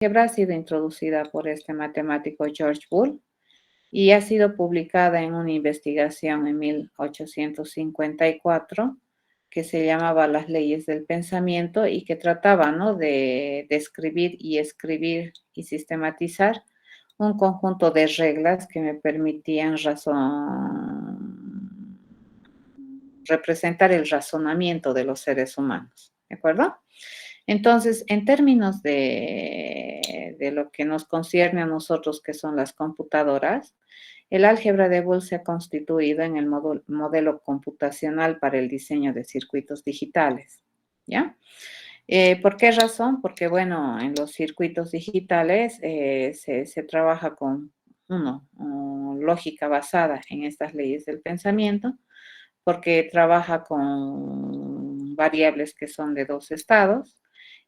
álgebra ha sido introducida por este matemático George Boole y ha sido publicada en una investigación en 1854 que se llamaba Las leyes del pensamiento y que trataba, ¿no?, de describir y escribir y sistematizar un conjunto de reglas que me permitían representar el razonamiento de los seres humanos, ¿de acuerdo? Entonces, en términos de lo que nos concierne a nosotros, que son las computadoras, el álgebra de Boole se ha constituido en el modelo computacional para el diseño de circuitos digitales, ¿ya? ¿Por qué razón? Porque, bueno, en los circuitos digitales se trabaja con, lógica basada en estas leyes del pensamiento, porque trabaja con variables que son de dos estados.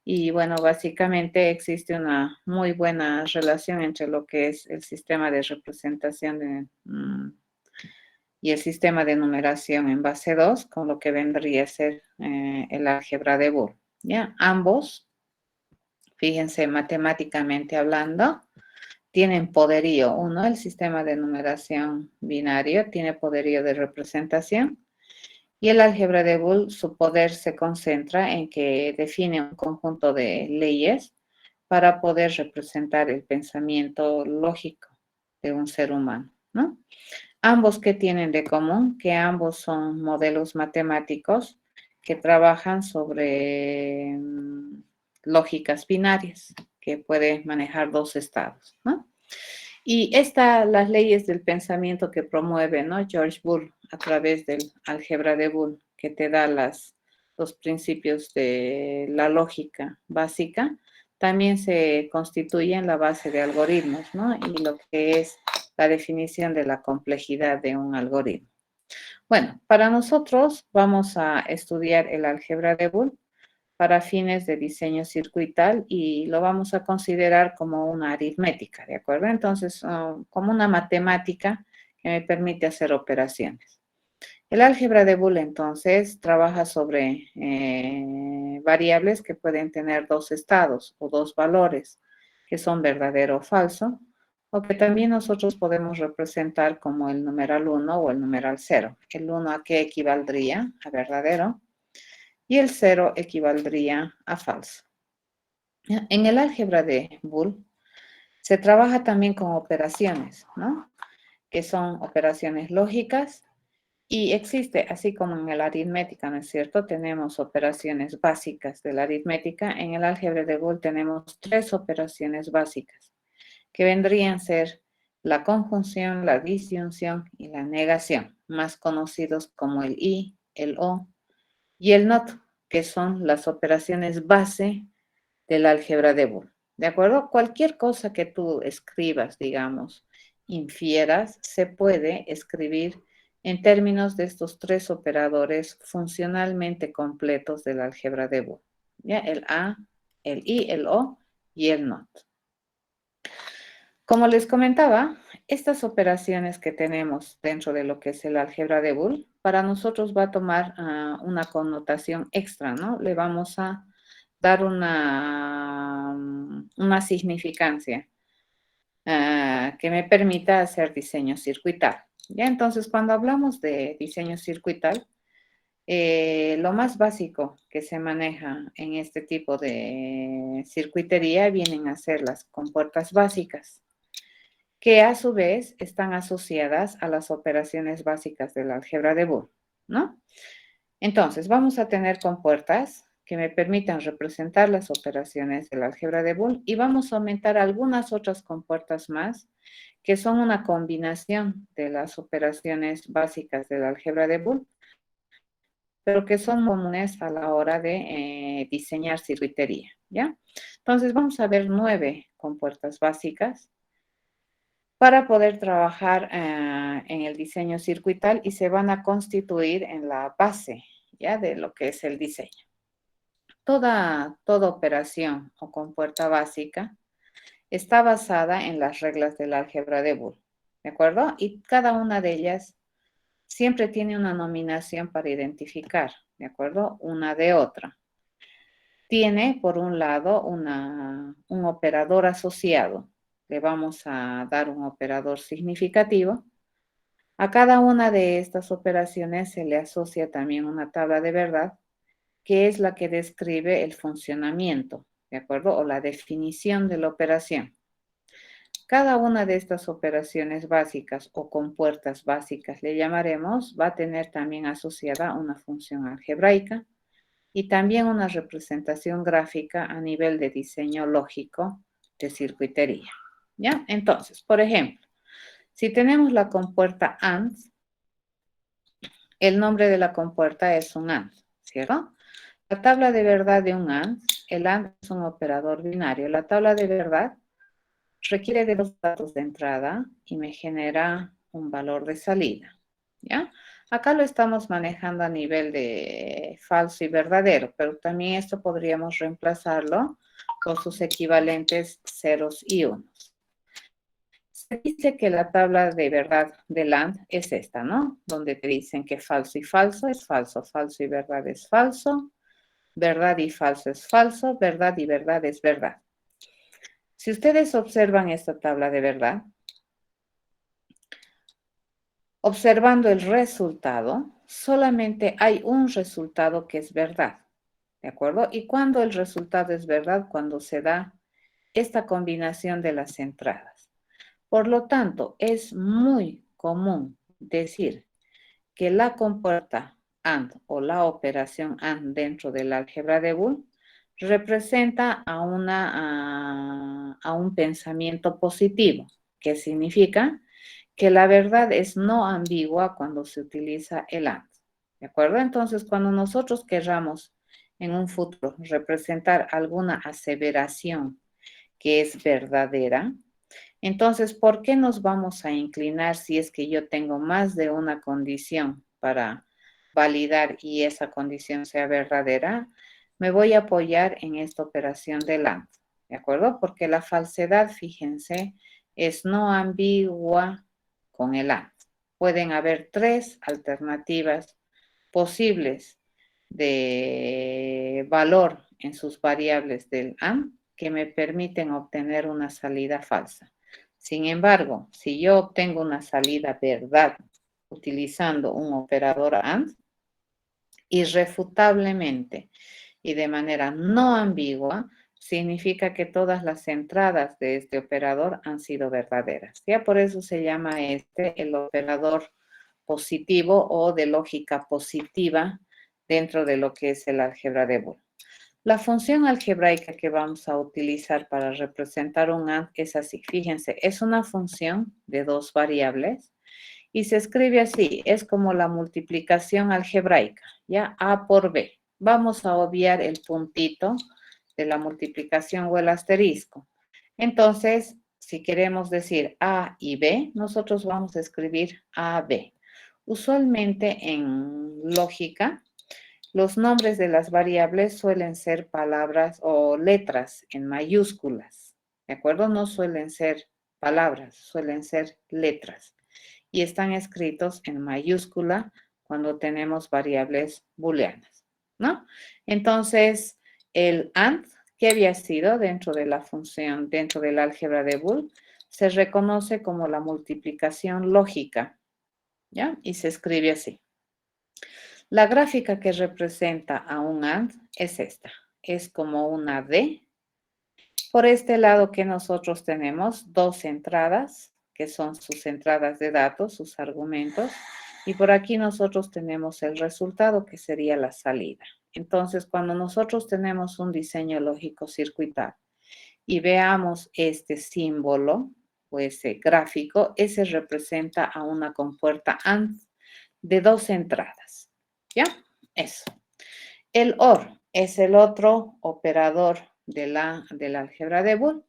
Y bueno, básicamente existe una muy buena relación entre lo que es el sistema de representación y el sistema de numeración en base 2 con lo que vendría a ser el álgebra de Boole, ¿ya? Ambos, fíjense, matemáticamente hablando, tienen poderío. Uno, el sistema de numeración binario, tiene poderío de representación. Y el álgebra de Boole, su poder se concentra en que define un conjunto de leyes para poder representar el pensamiento lógico de un ser humano, ¿no? Ambos, ¿qué tienen de común? Que ambos son modelos matemáticos que trabajan sobre lógicas binarias, que pueden manejar dos estados, ¿no? Y las leyes del pensamiento que promueve, ¿no?, George Boole a través del álgebra de Boole, que te da los principios de la lógica básica, también se constituyen la base de algoritmos, ¿no? Y lo que es la definición de la complejidad de un algoritmo. Bueno, para nosotros vamos a estudiar el álgebra de Boole para fines de diseño circuital y lo vamos a considerar como una aritmética, ¿de acuerdo? Entonces, como una matemática que me permite hacer operaciones. El álgebra de Boole, entonces, trabaja sobre variables que pueden tener dos estados o dos valores, que son verdadero o falso, o que también nosotros podemos representar como el numeral 1 o el numeral 0. El 1 a qué equivaldría, a verdadero, y el 0 equivaldría a falso. En el álgebra de Boole se trabaja también con operaciones, ¿no?, que son operaciones lógicas, y existe, así como en la aritmética, ¿no es cierto?, tenemos operaciones básicas de la aritmética. En el álgebra de Boole tenemos tres operaciones básicas, que vendrían a ser la conjunción, la disyunción y la negación, más conocidos como el y, el o y el not, que son las operaciones base del álgebra de Boole. ¿De acuerdo? Cualquier cosa que tú escribas, digamos, infieras, se puede escribir en términos de estos tres operadores funcionalmente completos del álgebra de Boole, ¿ya? El a, el i, el o y el not. Como les comentaba, estas operaciones que tenemos dentro de lo que es el álgebra de Boole, para nosotros va a tomar una connotación extra, ¿no? Le vamos a dar una significancia que me permita hacer diseño circuital. Ya, entonces, cuando hablamos de diseño circuital, lo más básico que se maneja en este tipo de circuitería vienen a ser las compuertas básicas, que a su vez están asociadas a las operaciones básicas del álgebra de Boole, ¿no? Entonces, vamos a tener compuertas que me permitan representar las operaciones del álgebra de Boole y vamos a aumentar algunas otras compuertas más que son una combinación de las operaciones básicas del álgebra de Boole, pero que son comunes a la hora de diseñar circuitería, ¿ya? Entonces, vamos a ver 9 compuertas básicas para poder trabajar en el diseño circuital y se van a constituir en la base, ¿ya?, de lo que es el diseño. Toda operación o compuerta básica está basada en las reglas del álgebra de Boole, ¿de acuerdo? Y cada una de ellas siempre tiene una nominación para identificar, ¿de acuerdo?, una de otra. tiene, por un lado, un operador asociado. Le vamos a dar un operador significativo. A cada una de estas operaciones se le asocia también una tabla de verdad, que es la que describe el funcionamiento, ¿de acuerdo? O la definición de la operación. Cada una de estas operaciones básicas o compuertas básicas, le llamaremos, va a tener también asociada una función algebraica y también una representación gráfica a nivel de diseño lógico de circuitería. ¿Ya? Entonces, por ejemplo, si tenemos la compuerta AND, el nombre de la compuerta es un AND, ¿cierto? La tabla de verdad de un AND, el AND es un operador binario. La tabla de verdad requiere de los datos de entrada y me genera un valor de salida, ¿ya? Acá lo estamos manejando a nivel de falso y verdadero, pero también esto podríamos reemplazarlo con sus equivalentes ceros y unos. Se dice que la tabla de verdad del AND es esta, ¿no? Donde te dicen que falso y falso es falso, falso y verdad es falso, verdad y falso es falso, verdad y verdad es verdad. Si ustedes observan esta tabla de verdad, observando el resultado, solamente hay un resultado que es verdad, ¿de acuerdo? Y cuando el resultado es verdad, cuando se da esta combinación de las entradas. Por lo tanto, es muy común decir que la compuerta AND o la operación AND dentro del álgebra de Boole representa a un pensamiento positivo, que significa que la verdad es no ambigua cuando se utiliza el AND. ¿De acuerdo? Entonces, cuando nosotros querramos en un futuro representar alguna aseveración que es verdadera, entonces, ¿por qué nos vamos a inclinar si es que yo tengo más de una condición para validar y esa condición sea verdadera? Me voy a apoyar en esta operación del AND, ¿de acuerdo? Porque la falsedad, fíjense, es no ambigua con el AND. Pueden haber tres alternativas posibles de valor en sus variables del AND que me permiten obtener una salida falsa. Sin embargo, si yo obtengo una salida verdad utilizando un operador AND, irrefutablemente y de manera no ambigua, significa que todas las entradas de este operador han sido verdaderas. Ya por eso se llama el operador positivo o de lógica positiva dentro de lo que es el álgebra de Boole. La función algebraica que vamos a utilizar para representar un AND es así. Fíjense, es una función de dos variables y se escribe así. Es como la multiplicación algebraica, ¿ya? A por B. Vamos a obviar el puntito de la multiplicación o el asterisco. Entonces, si queremos decir A y B, nosotros vamos a escribir AB. Usualmente en lógica, los nombres de las variables suelen ser palabras o letras en mayúsculas, ¿de acuerdo? No suelen ser palabras, suelen ser letras. Y están escritos en mayúscula cuando tenemos variables booleanas, ¿no? Entonces, el AND, que había sido dentro de la función, dentro del álgebra de Boole, se reconoce como la multiplicación lógica, ¿ya? Y se escribe así. La gráfica que representa a un AND es esta. Es como una D. Por este lado que nosotros tenemos dos entradas, que son sus entradas de datos, sus argumentos. Y por aquí nosotros tenemos el resultado, que sería la salida. Entonces, cuando nosotros tenemos un diseño lógico circuital y veamos este símbolo o ese gráfico, ese representa a una compuerta AND de dos entradas. ¿Ya? Eso. El OR es el otro operador del álgebra de Boole,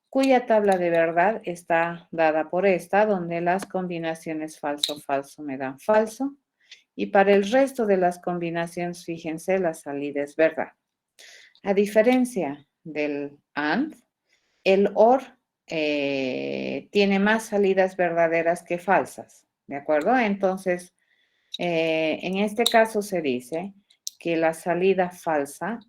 cuya tabla de verdad está dada por esta, donde las combinaciones falso-falso me dan falso. Y para el resto de las combinaciones, fíjense, la salida es verdad. A diferencia del AND, el OR tiene más salidas verdaderas que falsas, ¿de acuerdo? Entonces, en este caso se dice que la salida falsa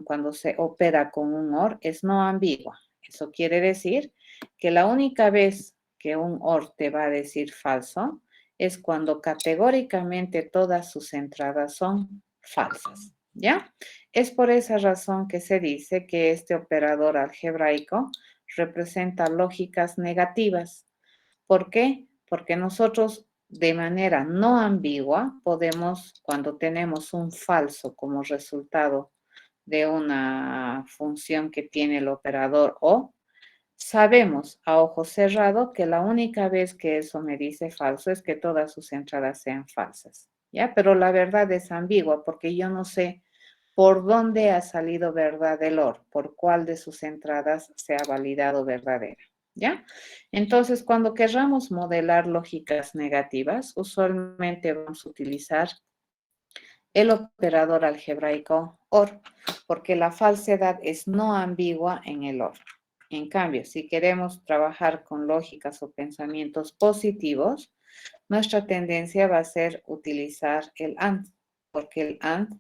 cuando se opera con un OR es no ambigua. Eso quiere decir que la única vez que un OR te va a decir falso es cuando categóricamente todas sus entradas son falsas, ¿ya? Es por esa razón que se dice que este operador algebraico representa lógicas negativas. ¿Por qué? Porque nosotros de manera no ambigua podemos, cuando tenemos un falso como resultado de una función que tiene el operador O, sabemos a ojo cerrado que la única vez que eso me dice falso es que todas sus entradas sean falsas, ¿ya? Pero la verdad es ambigua porque yo no sé por dónde ha salido verdad del OR, por cuál de sus entradas se ha validado verdadera, ¿ya? Entonces, cuando querramos modelar lógicas negativas, usualmente vamos a utilizar el operador algebraico OR, porque la falsedad es no ambigua en el OR. En cambio, si queremos trabajar con lógicas o pensamientos positivos, nuestra tendencia va a ser utilizar el AND, porque el AND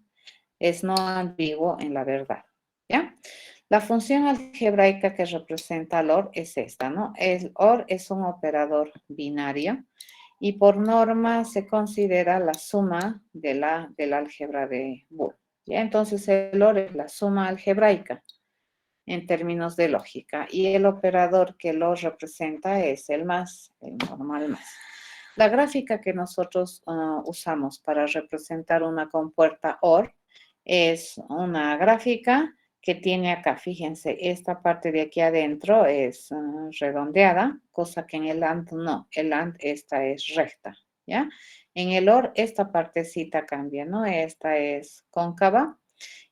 es no ambiguo en la verdad, ¿ya? La función algebraica que representa al OR es esta, ¿no? El OR es un operador binario y por norma se considera la suma del álgebra de Boole, ¿ya? Entonces el OR es la suma algebraica en términos de lógica y el operador que lo representa es el más, el normal más. La gráfica que nosotros usamos para representar una compuerta OR es una gráfica que tiene acá, fíjense, esta parte de aquí adentro es redondeada, cosa que en el AND no, el AND esta es recta, ¿ya? En el OR esta partecita cambia, ¿no? Esta es cóncava.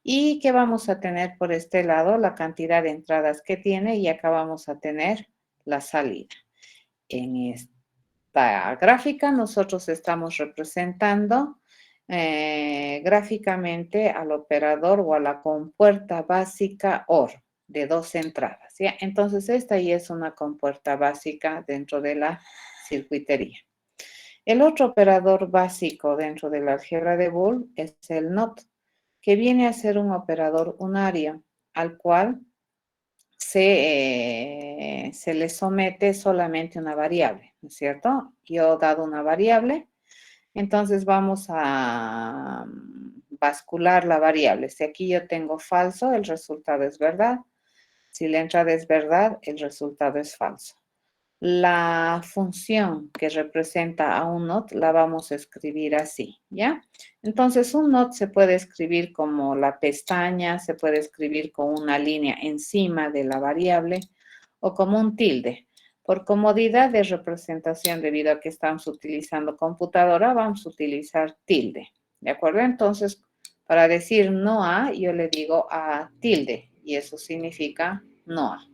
¿Y qué vamos a tener por este lado? La cantidad de entradas que tiene y acá vamos a tener la salida. En esta gráfica nosotros estamos representando gráficamente al operador o a la compuerta básica OR de 2 entradas, ¿ya? Entonces esta ya es una compuerta básica dentro de la circuitería. El otro operador básico dentro del álgebra de Boole es el NOT, que viene a ser un operador unario al cual se le somete solamente una variable, ¿no es cierto? Yo he dado una variable, entonces vamos a bascular la variable. Si aquí yo tengo falso, el resultado es verdad. Si la entrada es verdad, el resultado es falso. La función que representa a un NOT la vamos a escribir así, ¿ya? Entonces, un NOT se puede escribir como la pestaña, se puede escribir con una línea encima de la variable o como un tilde. Por comodidad de representación, debido a que estamos utilizando computadora, vamos a utilizar tilde, ¿de acuerdo? Entonces, para decir no a, yo le digo a tilde y eso significa no a.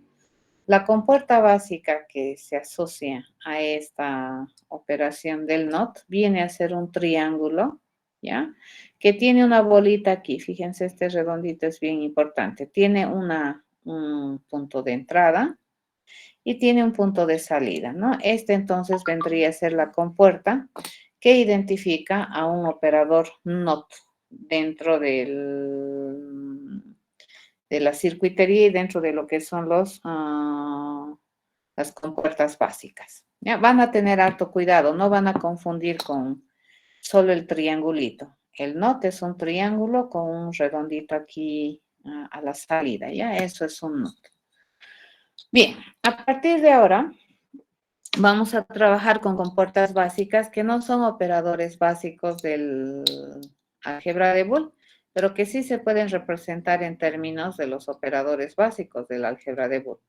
La compuerta básica que se asocia a esta operación del NOT viene a ser un triángulo, ¿ya? Que tiene una bolita aquí. Fíjense, este redondito es bien importante. Tiene un punto de entrada y tiene un punto de salida, ¿no? Este entonces vendría a ser la compuerta que identifica a un operador NOT dentro de la circuitería y dentro de lo que son las compuertas básicas. ¿Ya? Van a tener harto cuidado, no van a confundir con solo el triangulito. El NOT es un triángulo con un redondito aquí a la salida, ¿ya? Eso es un NOT. Bien, a partir de ahora vamos a trabajar con compuertas básicas que no son operadores básicos del álgebra de Boole, pero que sí se pueden representar en términos de los operadores básicos del álgebra de Boole,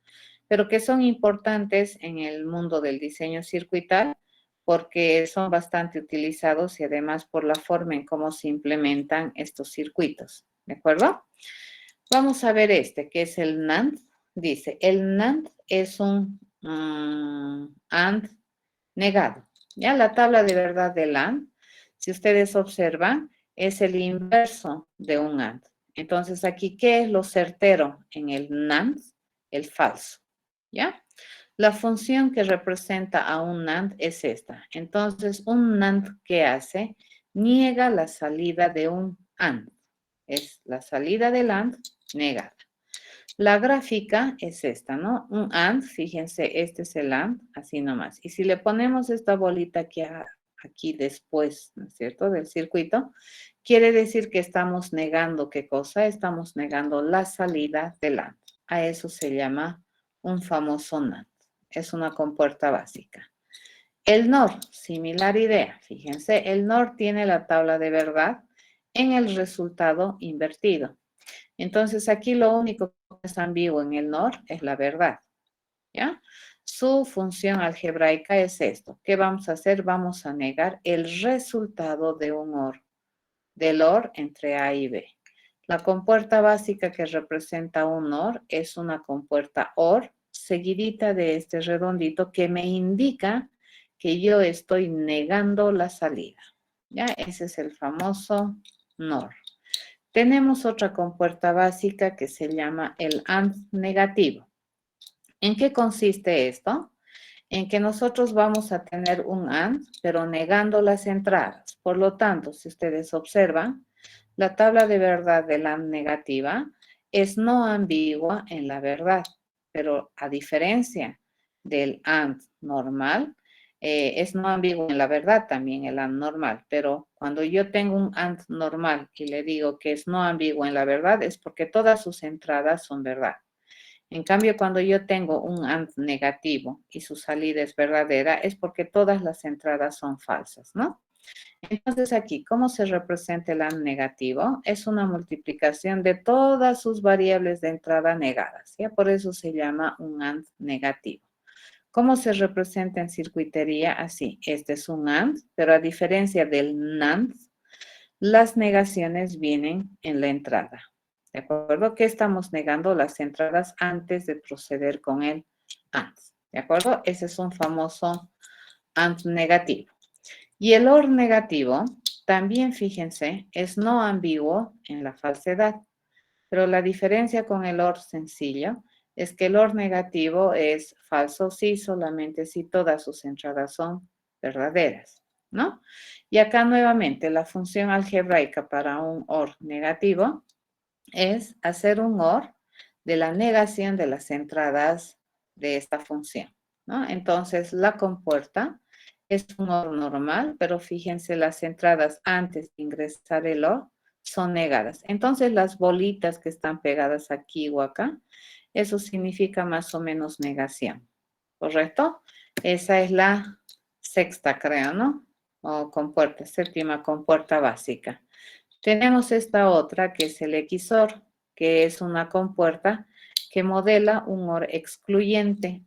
pero que son importantes en el mundo del diseño circuital porque son bastante utilizados y además por la forma en cómo se implementan estos circuitos, ¿de acuerdo? Vamos a ver este, que es el NAND. Dice, el NAND es un AND negado. Ya la tabla de verdad del AND, si ustedes observan, es el inverso de un AND. Entonces, aquí, ¿qué es lo certero en el NAND? El falso, ¿ya? La función que representa a un NAND es esta. Entonces, un NAND, ¿qué hace? Niega la salida de un AND. Es la salida del AND negada. La gráfica es esta, ¿no? Un AND, fíjense, este es el AND, así nomás. Y si le ponemos esta bolita aquí después, ¿no es cierto?, del circuito, quiere decir que estamos negando, ¿qué cosa? Estamos negando la salida del AND. A eso se llama un famoso NAND. Es una compuerta básica. El NOR, similar idea. Fíjense, el NOR tiene la tabla de verdad en el resultado invertido. Entonces, aquí lo único que es ambiguo en el NOR es la verdad, ¿ya? Su función algebraica es esto. ¿Qué vamos a hacer? Vamos a negar el resultado de un OR, del OR entre A y B. La compuerta básica que representa un OR es una compuerta OR seguidita de este redondito que me indica que yo estoy negando la salida, ¿ya? Ese es el famoso NOR. Tenemos otra compuerta básica que se llama el AND negativo. ¿En qué consiste esto? En que nosotros vamos a tener un AND, pero negando las entradas. Por lo tanto, si ustedes observan, la tabla de verdad del AND negativa es no ambigua en la verdad, pero a diferencia del AND normal, es no ambiguo en la verdad también el AND normal, pero cuando yo tengo un AND normal y le digo que es no ambiguo en la verdad, es porque todas sus entradas son verdad. En cambio, cuando yo tengo un AND negativo y su salida es verdadera, es porque todas las entradas son falsas, ¿no? Entonces aquí, ¿cómo se representa el AND negativo? Es una multiplicación de todas sus variables de entrada negadas, ¿ya? Por eso se llama un AND negativo. ¿Cómo se representa en circuitería? Así, este es un AND, pero a diferencia del NAND, las negaciones vienen en la entrada. ¿De acuerdo? ¿Qué estamos negando? Las entradas antes de proceder con el AND. ¿De acuerdo? Ese es un famoso AND negativo. Y el OR negativo, también fíjense, es no ambiguo en la falsedad. Pero la diferencia con el OR sencillo es que el OR negativo es falso sí, solamente si todas sus entradas son verdaderas, ¿no? Y acá nuevamente la función algebraica para un OR negativo es hacer un OR de la negación de las entradas de esta función, ¿no? Entonces, la compuerta es un OR normal, pero fíjense, las entradas antes de ingresar el OR son negadas. Entonces, las bolitas que están pegadas aquí o acá, eso significa más o menos negación, ¿correcto? Esa es la sexta, creo, ¿no? O compuerta, séptima compuerta básica. Tenemos esta otra que es el XOR, que es una compuerta que modela un OR excluyente,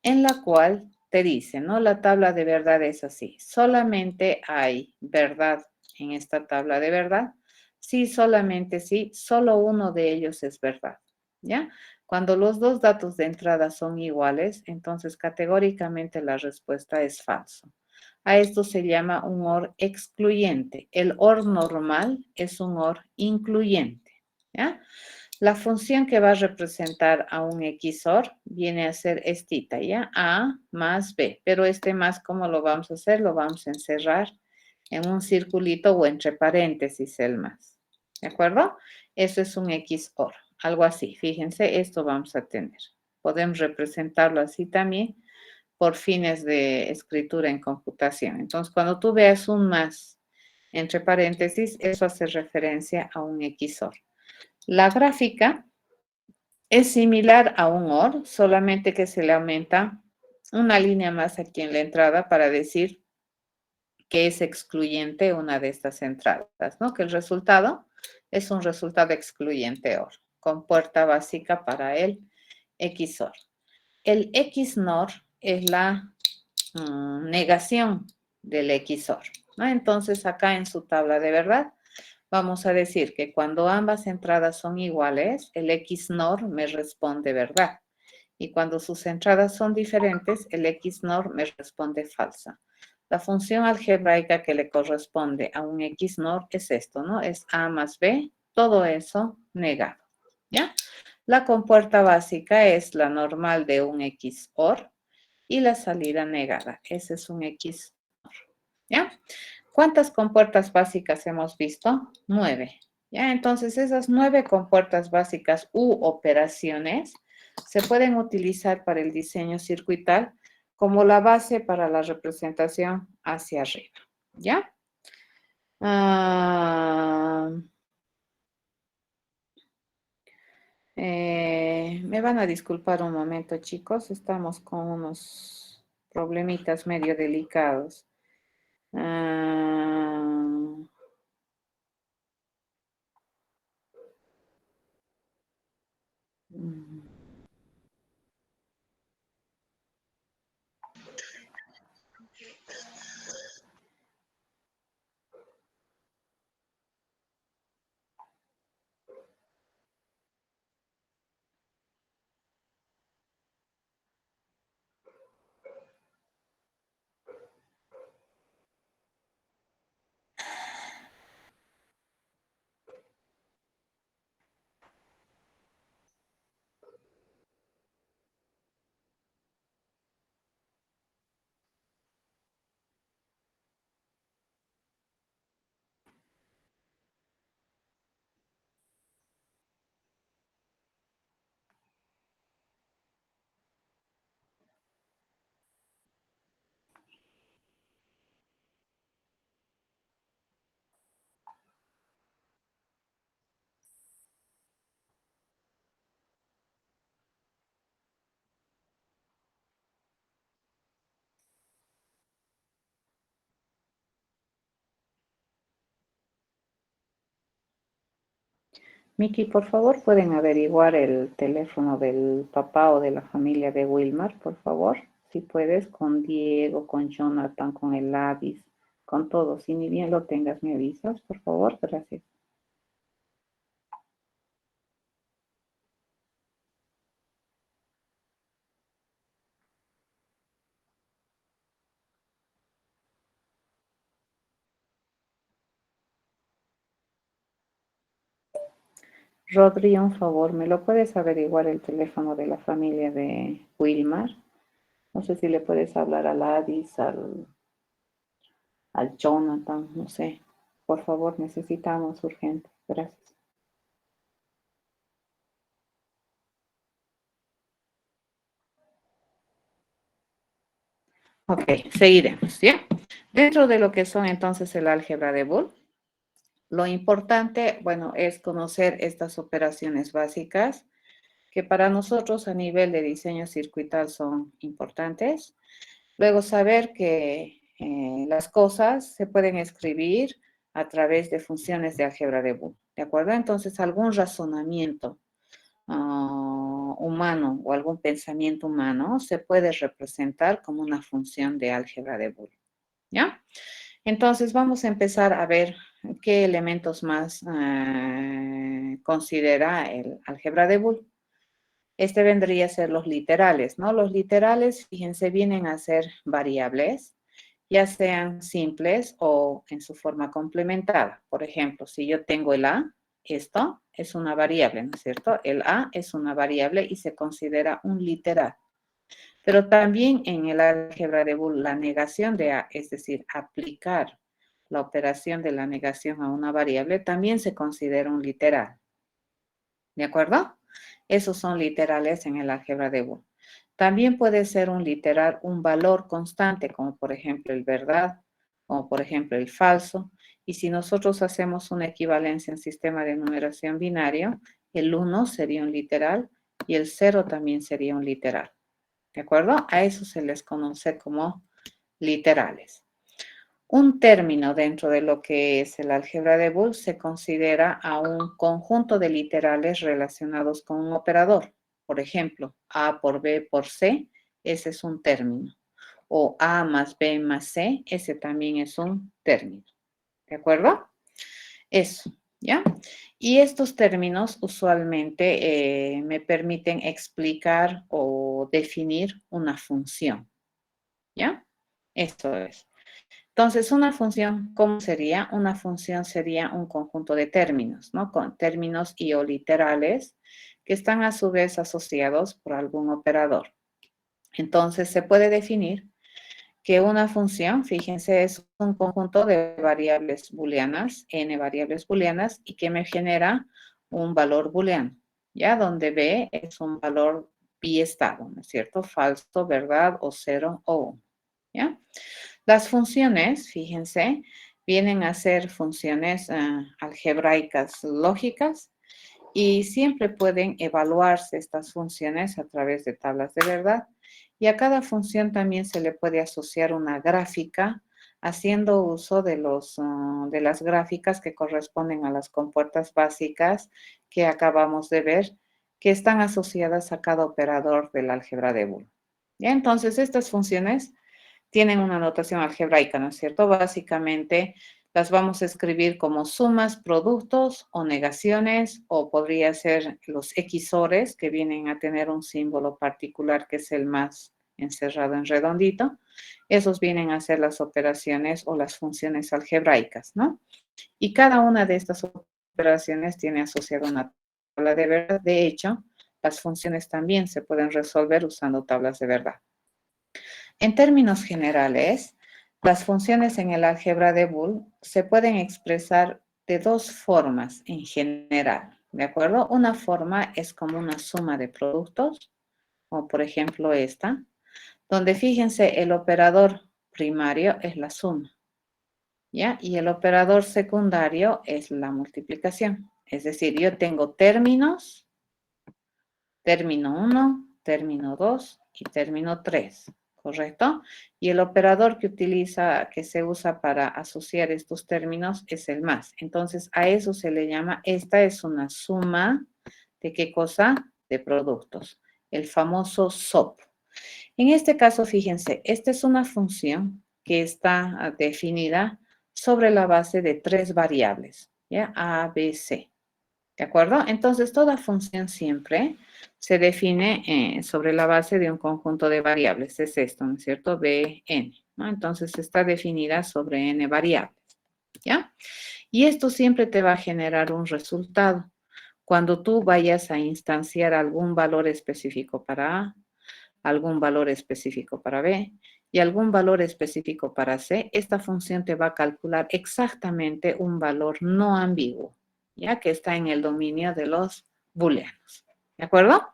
en la cual te dice, ¿no? La tabla de verdad es así. Solamente hay verdad en esta tabla de verdad. Sí, solamente sí, solo uno de ellos es verdad, ¿ya? Cuando los dos datos de entrada son iguales, entonces categóricamente la respuesta es falso. A esto se llama un OR excluyente. El OR normal es un OR incluyente, ¿ya? La función que va a representar a un XOR viene a ser estita, ¿ya? A más B. Pero este más, ¿cómo lo vamos a hacer? Lo vamos a encerrar en un circulito o entre paréntesis el más. ¿De acuerdo? Eso es un XOR. Algo así. Fíjense, esto vamos a tener. Podemos representarlo así también por fines de escritura en computación. Entonces, cuando tú veas un más entre paréntesis, eso hace referencia a un XOR. La gráfica es similar a un OR, solamente que se le aumenta una línea más aquí en la entrada para decir que es excluyente una de estas entradas, ¿no? Que el resultado es un resultado excluyente OR, con puerta básica para el XOR. El XNOR es la negación del XOR, ¿no? Entonces, acá en su tabla de verdad, vamos a decir que cuando ambas entradas son iguales, el XNOR me responde verdad. Y cuando sus entradas son diferentes, el XNOR me responde falsa. La función algebraica que le corresponde a un XNOR es esto, ¿no? Es A más B, todo eso negado, ¿ya? La compuerta básica es la normal de un XOR y la salida negada. Ese es un XOR, ¿ya? ¿Cuántas compuertas básicas hemos visto? 9, ¿Ya? Entonces, esas 9 compuertas básicas u operaciones se pueden utilizar para el diseño circuital como la base para la representación hacia arriba, ¿ya? Ah, me van a disculpar un momento, chicos, estamos con unos problemitas medio delicados. Ah, mm. Miki, por favor, ¿pueden averiguar el teléfono del papá o de la familia de Wilmar, por favor? Si puedes, con Diego, con Jonathan, con el Avis, con todos. Si ni bien lo tengas, me avisas, por favor. Gracias. Rodri, un favor, ¿me lo puedes averiguar el teléfono de la familia de Wilmar? No sé si le puedes hablar al Avis, al Jonathan, no sé. Por favor, necesitamos urgente. Gracias. Ok, seguiremos, ¿ya? Dentro de lo que son entonces el álgebra de Boole, lo importante, bueno, es conocer estas operaciones básicas que para nosotros a nivel de diseño circuital son importantes. Luego saber que las cosas se pueden escribir a través de funciones de álgebra de Boole, ¿de acuerdo? Entonces, algún razonamiento humano o algún pensamiento humano se puede representar como una función de álgebra de Boole, ¿ya? Entonces vamos a empezar a ver qué elementos más considera el álgebra de Boole. Este vendría a ser los literales, ¿no? Los literales, fíjense, vienen a ser variables, ya sean simples o en su forma complementada. Por ejemplo, si yo tengo el A, esto es una variable, ¿no es cierto? El A es una variable y se considera un literal. Pero también en el álgebra de Boole, la negación de A, es decir, aplicar la operación de la negación a una variable, también se considera un literal. ¿De acuerdo? Esos son literales en el álgebra de Boole. También puede ser un literal un valor constante, como por ejemplo el verdad, como por ejemplo el falso. Y si nosotros hacemos una equivalencia en sistema de numeración binario, el 1 sería un literal y el 0 también sería un literal. ¿De acuerdo? A eso se les conoce como literales. Un término dentro de lo que es el álgebra de Boole se considera a un conjunto de literales relacionados con un operador. Por ejemplo, A por B por C, ese es un término. O A más B más C, ese también es un término. ¿De acuerdo? Eso, ¿ya? Y estos términos usualmente me permiten explicar o definir una función, ¿ya? Esto es. Entonces, una función, ¿cómo sería? Una función sería un conjunto de términos, ¿no? Con términos y o literales que están a su vez asociados por algún operador. Entonces, se puede definir que una función, fíjense, es un conjunto de variables booleanas, n variables booleanas, y que me genera un valor booleano, ¿ya? Donde B es un valor biestado, ¿no es cierto? Falso, verdad, o cero, o 1, ¿ya? Las funciones, fíjense, vienen a ser funciones algebraicas lógicas y siempre pueden evaluarse estas funciones a través de tablas de verdad. Y a cada función también se le puede asociar una gráfica haciendo uso de las gráficas que corresponden a las compuertas básicas que acabamos de ver, que están asociadas a cada operador del álgebra de Boole. ¿Ya? Entonces, estas funciones tienen una notación algebraica, ¿no es cierto? Básicamente las vamos a escribir como sumas, productos o negaciones, o podría ser los XORes, que vienen a tener un símbolo particular que es el más encerrado en redondito. Esos vienen a ser las operaciones o las funciones algebraicas, ¿no? Y cada una de estas operaciones tiene asociada una tabla de verdad. De hecho, las funciones también se pueden resolver usando tablas de verdad. En términos generales, las funciones en el álgebra de Boole se pueden expresar de dos formas en general, ¿de acuerdo? Una forma es como una suma de productos, o por ejemplo esta, donde fíjense el operador primario es la suma, ¿ya? Y el operador secundario es la multiplicación. Es decir, yo tengo términos, término 1, término 2 y término 3, ¿correcto? Y el operador que se usa para asociar estos términos es el más. Entonces, a eso se le llama, esta es una suma de ¿qué cosa? De productos, el famoso SOP. En este caso, fíjense, esta es una función que está definida sobre la base de tres variables, ¿ya? A, B, C. ¿De acuerdo? Entonces, toda función siempre se define sobre la base de un conjunto de variables. Es esto, ¿no es cierto? Bn, ¿no? Entonces, está definida sobre n variables, ¿ya? Y esto siempre te va a generar un resultado. Cuando tú vayas a instanciar algún valor específico para A, algún valor específico para B y algún valor específico para C, esta función te va a calcular exactamente un valor no ambiguo, ya que está en el dominio de los booleanos. ¿De acuerdo?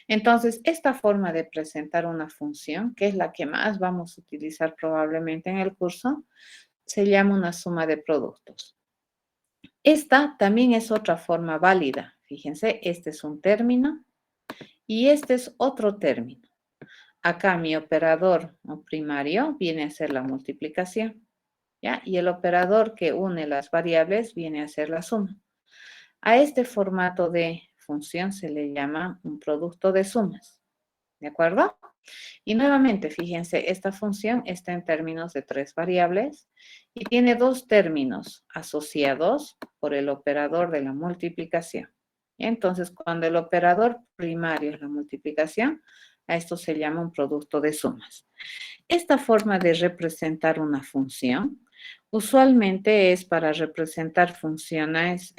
Entonces, esta forma de presentar una función, que es la que más vamos a utilizar probablemente en el curso, se llama una suma de productos. Esta también es otra forma válida. Fíjense, este es un término y este es otro término. Acá mi operador primario viene a ser la multiplicación, ¿ya? Y el operador que une las variables viene a ser la suma. A este formato de función se le llama un producto de sumas, ¿de acuerdo? Y nuevamente, fíjense, esta función está en términos de tres variables y tiene dos términos asociados por el operador de la multiplicación. Entonces, cuando el operador primario es la multiplicación, a esto se llama un producto de sumas. Esta forma de representar una función usualmente es para representar funciones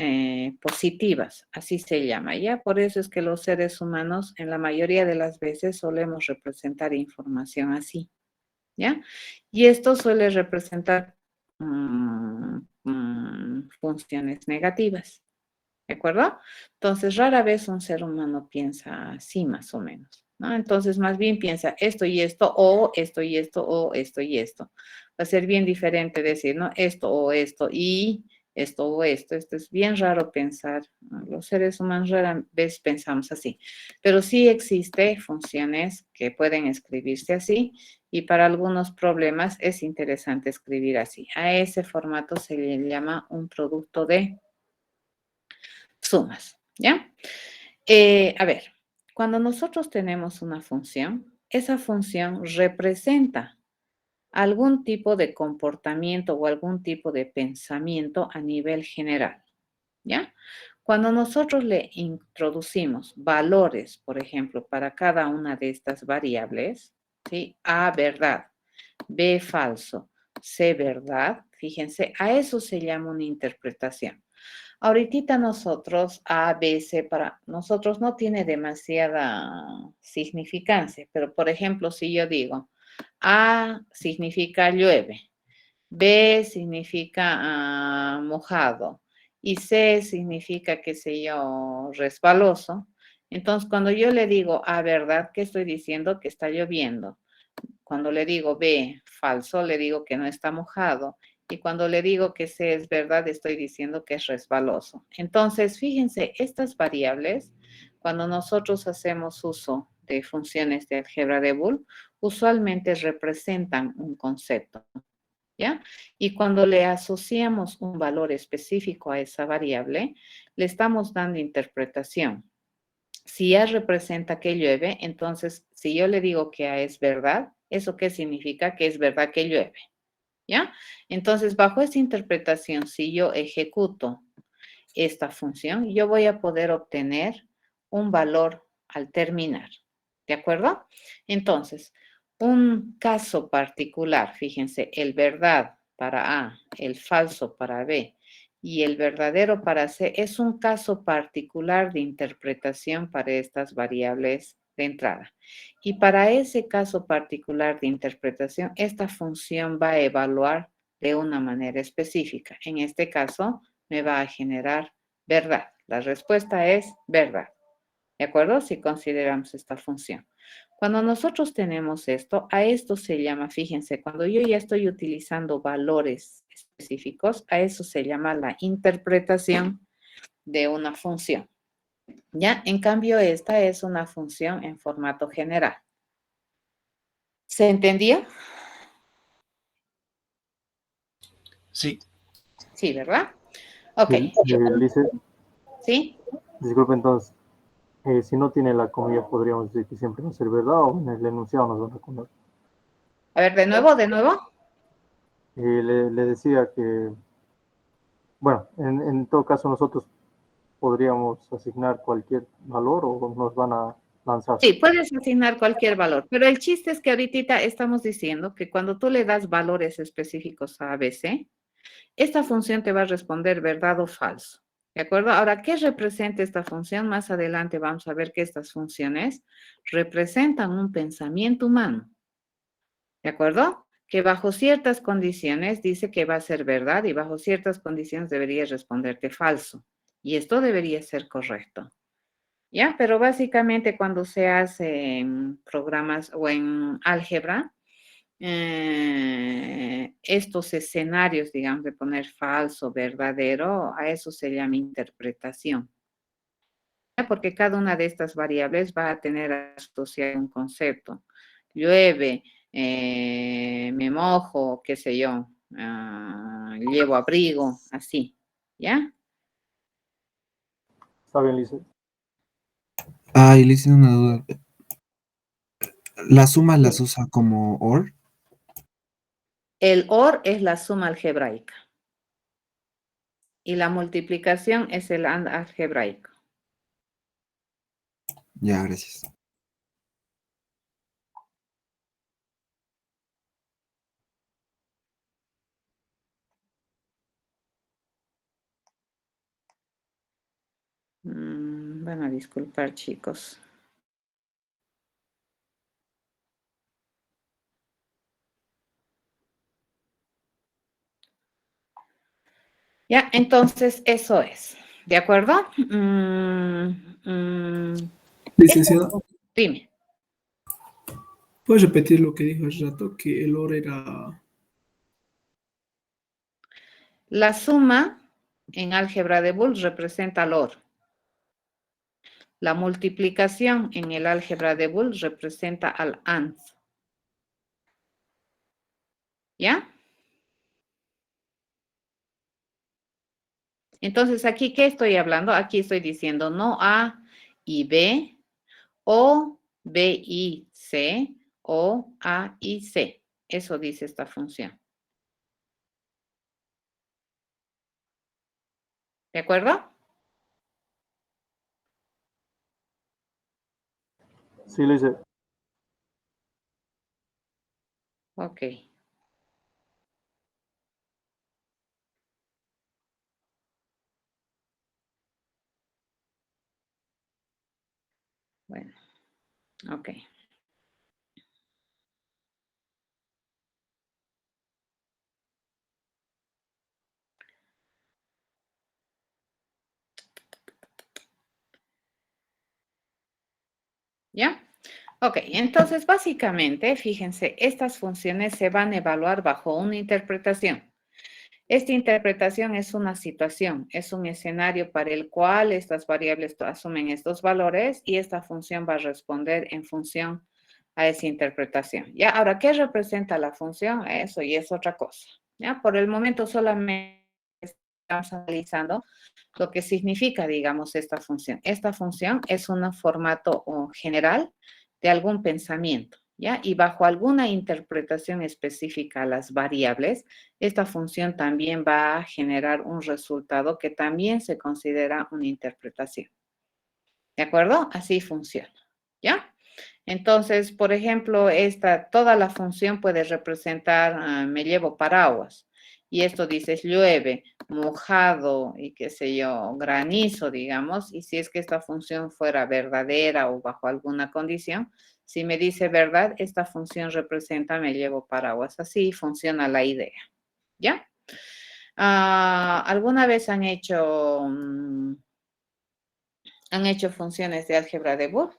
positivas, así se llama, ¿ya? Por eso es que los seres humanos en la mayoría de las veces solemos representar información así, ¿ya? Y esto suele representar funciones negativas, ¿de acuerdo? Entonces, rara vez un ser humano piensa así más o menos, ¿no? Entonces, más bien piensa esto y esto, o esto y esto, o esto y esto. Va a ser bien diferente decir, ¿no? Esto o esto y esto o esto. Esto es bien raro pensar, ¿no? Los seres humanos rara vez pensamos así, pero sí existe funciones que pueden escribirse así y para algunos problemas es interesante escribir así. A ese formato se le llama un producto de sumas, ¿ya? A ver, cuando nosotros tenemos una función, esa función representa algún tipo de comportamiento o algún tipo de pensamiento a nivel general, ¿ya? Cuando nosotros le introducimos valores, por ejemplo, para cada una de estas variables, ¿sí? A, verdad, B, falso, C, verdad, fíjense, a eso se llama una interpretación. Ahorita nosotros, A, B, C, para nosotros no tiene demasiada significancia, pero por ejemplo, si yo digo, A significa llueve, B significa mojado y C significa, qué sé yo, resbaloso. Entonces, cuando yo le digo A, verdad, ¿qué estoy diciendo? Que está lloviendo. Cuando le digo B, falso, le digo que no está mojado. Y cuando le digo que C es verdad, estoy diciendo que es resbaloso. Entonces, fíjense, estas variables, cuando nosotros hacemos uso de funciones de álgebra de Boole, usualmente representan un concepto, ¿ya? Y cuando le asociamos un valor específico a esa variable, le estamos dando interpretación. Si A representa que llueve, entonces si yo le digo que A es verdad, ¿eso qué significa? Que es verdad que llueve, ¿ya? Entonces, bajo esa interpretación, si yo ejecuto esta función, yo voy a poder obtener un valor al terminar, ¿de acuerdo? Entonces, un caso particular, fíjense, el verdad para A, el falso para B y el verdadero para C es un caso particular de interpretación para estas variables de entrada. Y para ese caso particular de interpretación, esta función va a evaluar de una manera específica. En este caso, me va a generar verdad. La respuesta es verdad. ¿De acuerdo? Si consideramos esta función. Cuando nosotros tenemos esto, a esto se llama, fíjense, cuando yo ya estoy utilizando valores específicos, a eso se llama la interpretación de una función. ¿Ya? En cambio, esta es una función en formato general. ¿Se entendió? Sí. Sí, ¿verdad? Ok. Dice, ¿Sí? disculpe entonces, si no tiene la comilla, podríamos decir que siempre va a ser verdad o en el enunciado nos van a comer. A ver, de nuevo, de nuevo. Le decía que, bueno, en todo caso nosotros podríamos asignar cualquier valor o nos van a lanzar. Sí, puedes asignar cualquier valor, pero el chiste es que ahorita estamos diciendo que cuando tú le das valores específicos a ABC, esta función te va a responder verdad o falso. ¿De acuerdo? Ahora, ¿qué representa esta función? Más adelante vamos a ver que estas funciones representan un pensamiento humano. ¿De acuerdo? Que bajo ciertas condiciones dice que va a ser verdad y bajo ciertas condiciones debería responderte falso. Y esto debería ser correcto. ¿Ya? Pero básicamente cuando se hace en programas o en álgebra, estos escenarios, digamos, de poner falso, verdadero, a eso se llama interpretación. ¿Ya? Porque cada una de estas variables va a tener asociado un concepto. Llueve, me mojo, qué sé yo, llevo abrigo, así. ¿Ya? ¿Está bien, Lice? Ah, y le hice una duda. ¿La suma las usa como OR? El OR es la suma algebraica. Y la multiplicación es el AND algebraico. Ya, gracias. Van a disculpar, chicos. Ya, entonces eso es. ¿De acuerdo? Licenciada, Dime. ¿puedes repetir lo que dijo hace rato? Que el OR era... La suma en álgebra de Boole representa el OR. La multiplicación en el álgebra de Boole representa al AND. ¿Ya? Entonces, aquí, ¿qué estoy hablando? Aquí estoy diciendo no A y B, o B y C, o A y C. Eso dice esta función. ¿De acuerdo? Sí, Lice. Ok. Bueno, ok. ¿Ya? Ok, entonces básicamente, fíjense, estas funciones se van a evaluar bajo una interpretación. Esta interpretación es una situación, es un escenario para el cual estas variables asumen estos valores y esta función va a responder en función a esa interpretación. ¿Ya? Ahora, ¿qué representa la función? Eso y es otra cosa. ¿Ya? Por el momento solamente estamos analizando lo que significa, digamos, esta función. Esta función es un formato general de algún pensamiento, ¿ya? Y bajo alguna interpretación específica a las variables, esta función también va a generar un resultado que también se considera una interpretación. ¿De acuerdo? Así funciona, ¿ya? Entonces, por ejemplo, toda la función puede representar, me llevo paraguas. Y esto dices llueve, mojado y qué sé yo, granizo, digamos. Y si es que esta función fuera verdadera o bajo alguna condición, si me dice verdad, esta función representa me llevo paraguas. Así funciona la idea, ¿ya? ¿Alguna vez han hecho funciones de álgebra de Boole?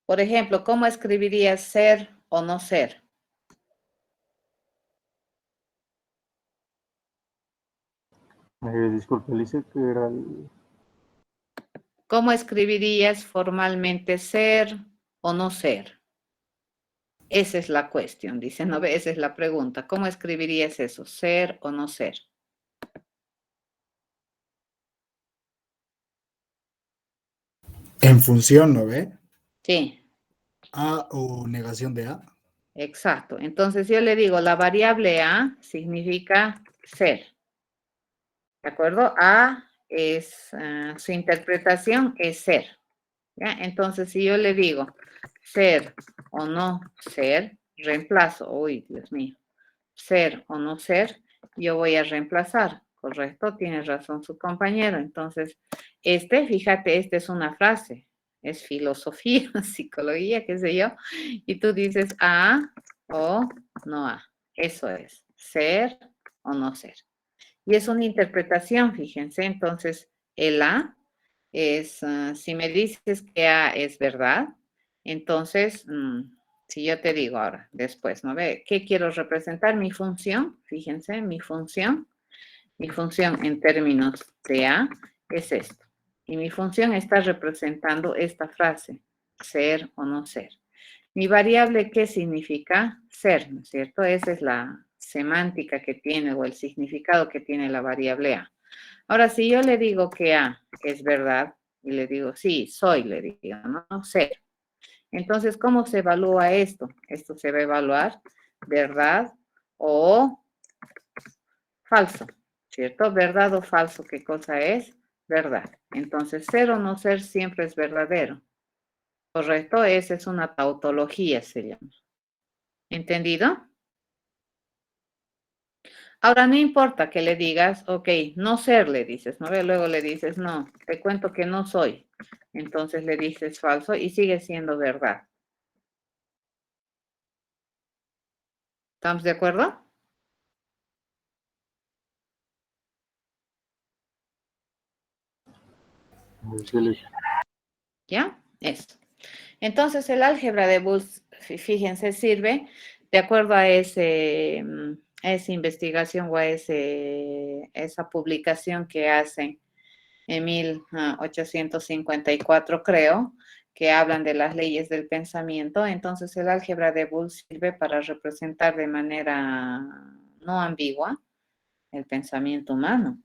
Por ejemplo, ¿cómo escribirías ser o no ser? Disculpe, dice que era el... ¿Cómo escribirías formalmente ser o no ser? Esa es la cuestión, dice, ¿no ve? Esa es la pregunta. ¿Cómo escribirías eso? ¿Ser o no ser? En función, ¿no ve? Sí, A o negación de A. exacto. Entonces yo le digo, la variable A significa ser. ¿De acuerdo? A es, su interpretación es ser. ¿Ya? Entonces, si yo le digo ser o no ser, reemplazo. Uy, Dios mío. Ser o no ser, yo voy a reemplazar. Correcto, tiene razón su compañero. Entonces, fíjate, esta es una frase. Es filosofía, psicología, qué sé yo. Y tú dices A o no A. Eso es, ser o no ser. Y es una interpretación, fíjense. Entonces, el A es, si me dices que A es verdad, entonces, si yo te digo ahora, después, ¿no ve? ¿Qué quiero representar? Mi función, fíjense, mi función en términos de A es esto. Y mi función está representando esta frase, ser o no ser. Mi variable, ¿qué significa? Ser, ¿no es cierto? Esa es la semántica que tiene o el significado que tiene la variable A. Ahora, si yo le digo que A es verdad, y le digo, sí, soy, le digo, no, ser. Entonces, ¿cómo se evalúa esto? Esto se va a evaluar verdad o falso, ¿cierto? Verdad o falso, ¿qué cosa es? Verdad. Entonces, ser o no ser siempre es verdadero. ¿Correcto? Esa es una tautología, se llama. ¿Entendido? Ahora, no importa que le digas, ok, no ser, le dices, ¿no? Luego le dices, no, te cuento que no soy. Entonces le dices falso y sigue siendo verdad. ¿Estamos de acuerdo? ¿Ya? Eso. Entonces, el álgebra de Boole, fíjense, sirve de acuerdo a esa investigación o a esa publicación que hacen en 1854, creo, que hablan de las leyes del pensamiento. Entonces, el álgebra de Boole sirve para representar de manera no ambigua el pensamiento humano,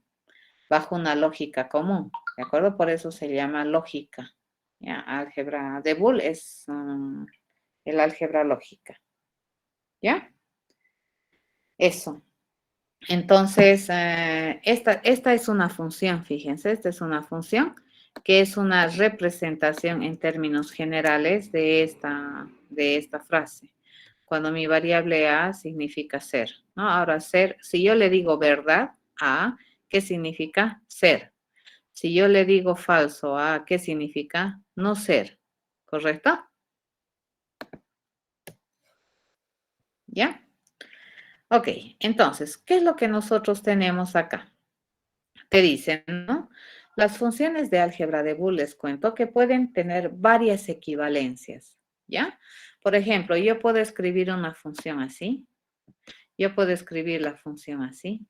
bajo una lógica común, ¿de acuerdo? Por eso se llama lógica. ¿Ya? Álgebra de Boole es el álgebra lógica. ¿Ya? Eso. Entonces, esta es una función, fíjense, esta es una función que es una representación en términos generales de esta frase. Cuando mi variable A significa ser, ¿no? Ahora, ser, si yo le digo verdad a, ¿qué significa? Ser. Si yo le digo falso a, ¿qué significa? No ser. ¿Correcto? ¿Ya? Ok, entonces, ¿qué es lo que nosotros tenemos acá? Te dicen, ¿no? Las funciones de álgebra de Boole les cuento que pueden tener varias equivalencias, ¿ya? Por ejemplo, yo puedo escribir una función así, yo puedo escribir la función así,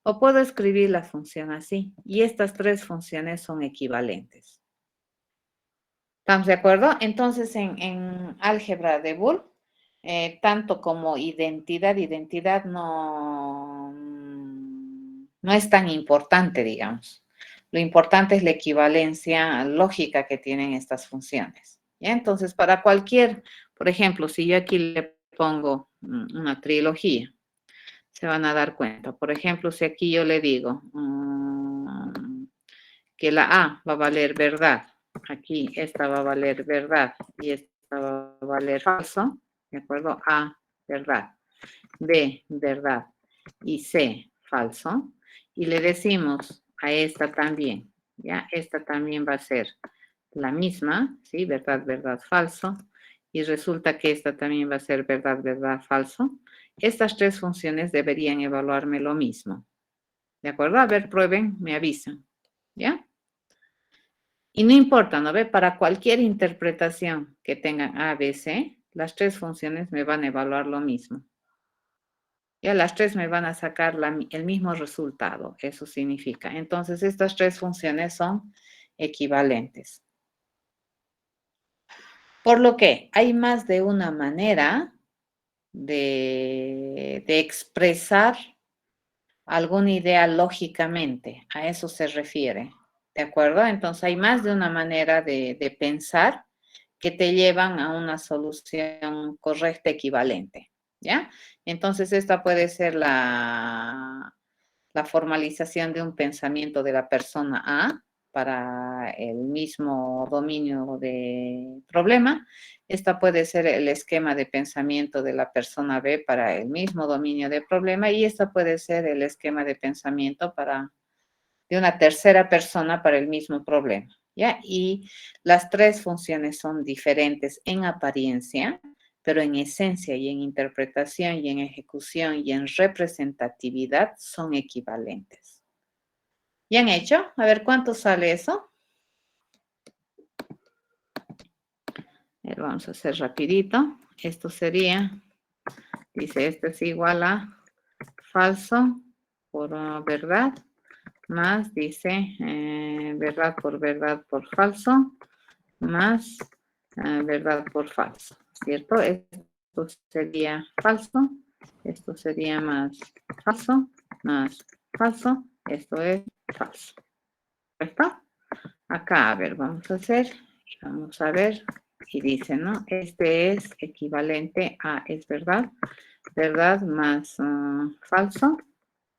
o puedo escribir la función así, y estas tres funciones son equivalentes. ¿Estamos de acuerdo? Entonces, en álgebra de Boole, tanto como identidad no es tan importante, digamos. Lo importante es la equivalencia lógica que tienen estas funciones. ¿Ya? Entonces, para cualquier, por ejemplo, si yo aquí le pongo una trilogía, se van a dar cuenta. Por ejemplo, si aquí yo le digo que la A va a valer verdad, aquí esta va a valer verdad y esta va a valer falso, ¿de acuerdo? A, verdad, B, verdad y C, falso. Y le decimos a esta también, ¿ya? Esta también va a ser la misma, ¿sí? Verdad, verdad, falso. Y resulta que esta también va a ser verdad, verdad, falso. Estas tres funciones deberían evaluarme lo mismo. ¿De acuerdo? A ver, prueben, me avisan. ¿Ya? Y no importa, ¿no ve? Para cualquier interpretación que tengan A, B, C, las tres funciones me van a evaluar lo mismo. Ya las tres me van a sacar el mismo resultado, eso significa. Entonces, estas tres funciones son equivalentes. Por lo que hay más de una manera de expresar alguna idea lógicamente, a eso se refiere, ¿de acuerdo? Entonces hay más de una manera de pensar que te llevan a una solución correcta equivalente, ¿ya? Entonces esta puede ser la formalización de un pensamiento de la persona A para el mismo dominio de problema. Esta puede ser el esquema de pensamiento de la persona B para el mismo dominio de problema y esta puede ser el esquema de pensamiento de una tercera persona para el mismo problema, ¿ya? Y las tres funciones son diferentes en apariencia, pero en esencia y en interpretación y en ejecución y en representatividad son equivalentes. ¿Ya han hecho? A ver, ¿cuánto sale eso? A ver, vamos a hacer rapidito. Esto sería, dice, esto es igual a falso por verdad, más, dice, verdad por falso, más verdad por falso, ¿cierto? Esto sería falso, esto sería más falso, esto es falso, ¿correcto? Acá, a ver, vamos a ver, y dice, ¿no? Este es equivalente a, es verdad, verdad más falso,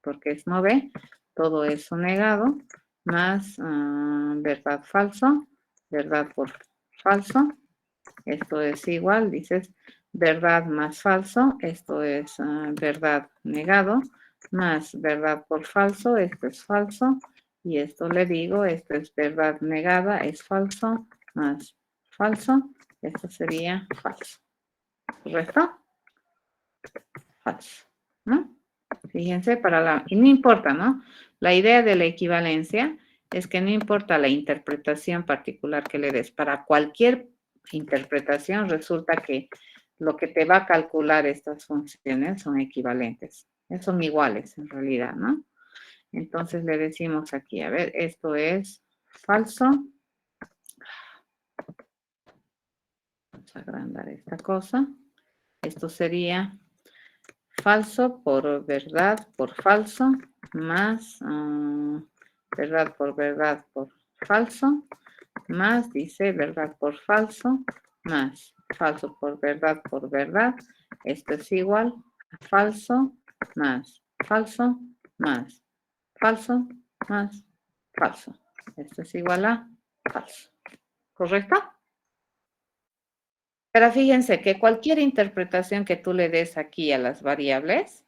porque es no ve, todo eso negado, más verdad falso, verdad por falso, esto es igual, dices, verdad más falso, esto es verdad negado, más verdad por falso, esto es falso, y esto le digo, esto es verdad negada, es falso, más falso, esto sería falso. ¿Correcto? Falso. ¿No? Fíjense, y no importa, ¿no? La idea de la equivalencia es que no importa la interpretación particular que le des, para cualquier interpretación resulta que lo que te va a calcular estas funciones son equivalentes, son iguales en realidad, ¿no? Entonces le decimos aquí, a ver, esto es falso. Vamos a agrandar esta cosa. Esto sería falso por verdad por falso, más verdad por falso, más, dice, verdad por falso, más falso por verdad, esto es igual a falso, más falso, más falso, más falso. Esto es igual a falso. ¿Correcto? Pero fíjense que cualquier interpretación que tú le des aquí a las variables,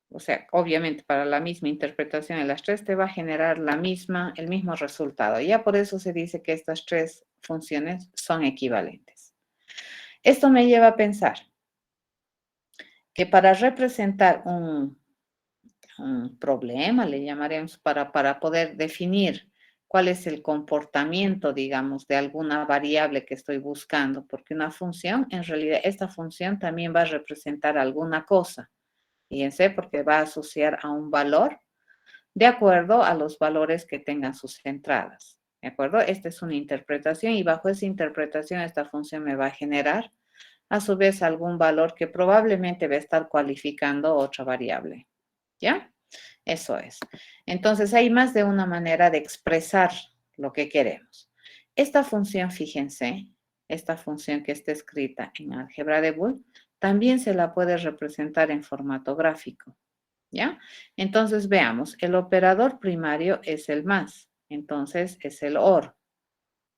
o sea, obviamente para la misma interpretación en las tres te va a generar el mismo resultado. Ya por eso se dice que estas tres funciones son equivalentes. Esto me lleva a pensar que para representar un problema, le llamaremos, para poder definir cuál es el comportamiento, digamos, de alguna variable que estoy buscando, porque una función, en realidad, esta función también va a representar alguna cosa. Fíjense, porque va a asociar a un valor de acuerdo a los valores que tengan sus entradas. ¿De acuerdo? Esta es una interpretación y bajo esa interpretación esta función me va a generar a su vez algún valor que probablemente va a estar cualificando otra variable. ¿Ya? Eso es. Entonces hay más de una manera de expresar lo que queremos. Esta función, fíjense, esta función que está escrita en álgebra de Boole, también se la puede representar en formato gráfico. ¿Ya? Entonces veamos, el operador primario es el más, entonces es el OR.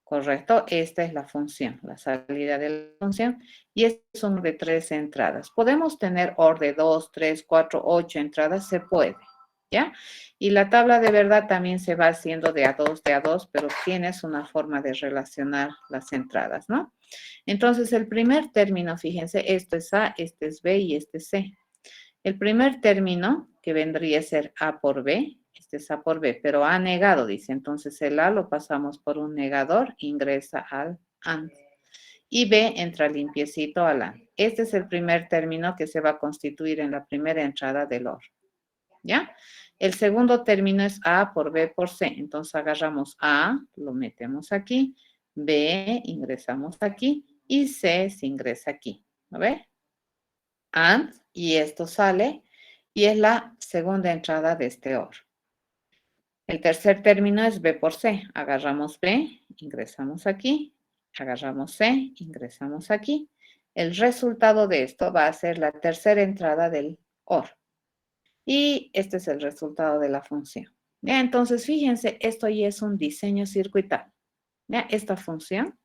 ¿Correcto? Esta es la función, la salida de la función, y es un de 3 entradas. ¿Podemos tener OR de 2, 3, 4, 8 entradas? Se puede, ¿ya? Y la tabla de verdad también se va haciendo de a 2, pero tienes una forma de relacionar las entradas, ¿no? Entonces, el primer término, fíjense, esto es A, este es B y este es C. El primer término, que vendría a ser A por B, este es A por B, pero A negado, dice. Entonces el A lo pasamos por un negador, ingresa al AND. Y B entra limpiecito al AND. Este es el primer término que se va a constituir en la primera entrada del OR. ¿Ya? El segundo término es A por B por C. Entonces agarramos A, lo metemos aquí, B, ingresamos aquí, y C se ingresa aquí. ¿Lo ve? AND, y esto sale, y es la segunda entrada de este OR. El tercer término es B por C. Agarramos B, ingresamos aquí, agarramos C, ingresamos aquí. El resultado de esto va a ser la tercera entrada del OR. Y este es el resultado de la función. ¿Ya? Entonces, fíjense, esto ya es un diseño circuital. ¿Ya? Esta función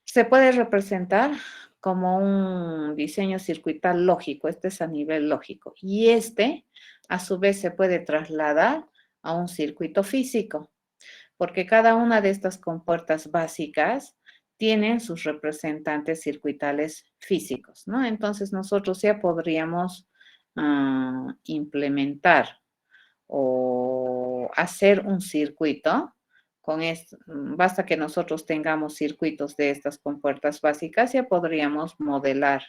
se puede representar como un diseño circuital lógico. Este es a nivel lógico. Y este, a su vez, se puede trasladar a un circuito físico, porque cada una de estas compuertas básicas tienen sus representantes circuitales físicos, ¿no? Entonces, nosotros ya podríamos implementar o hacer un circuito. Con esto, basta que nosotros tengamos circuitos de estas compuertas básicas, ya podríamos modelar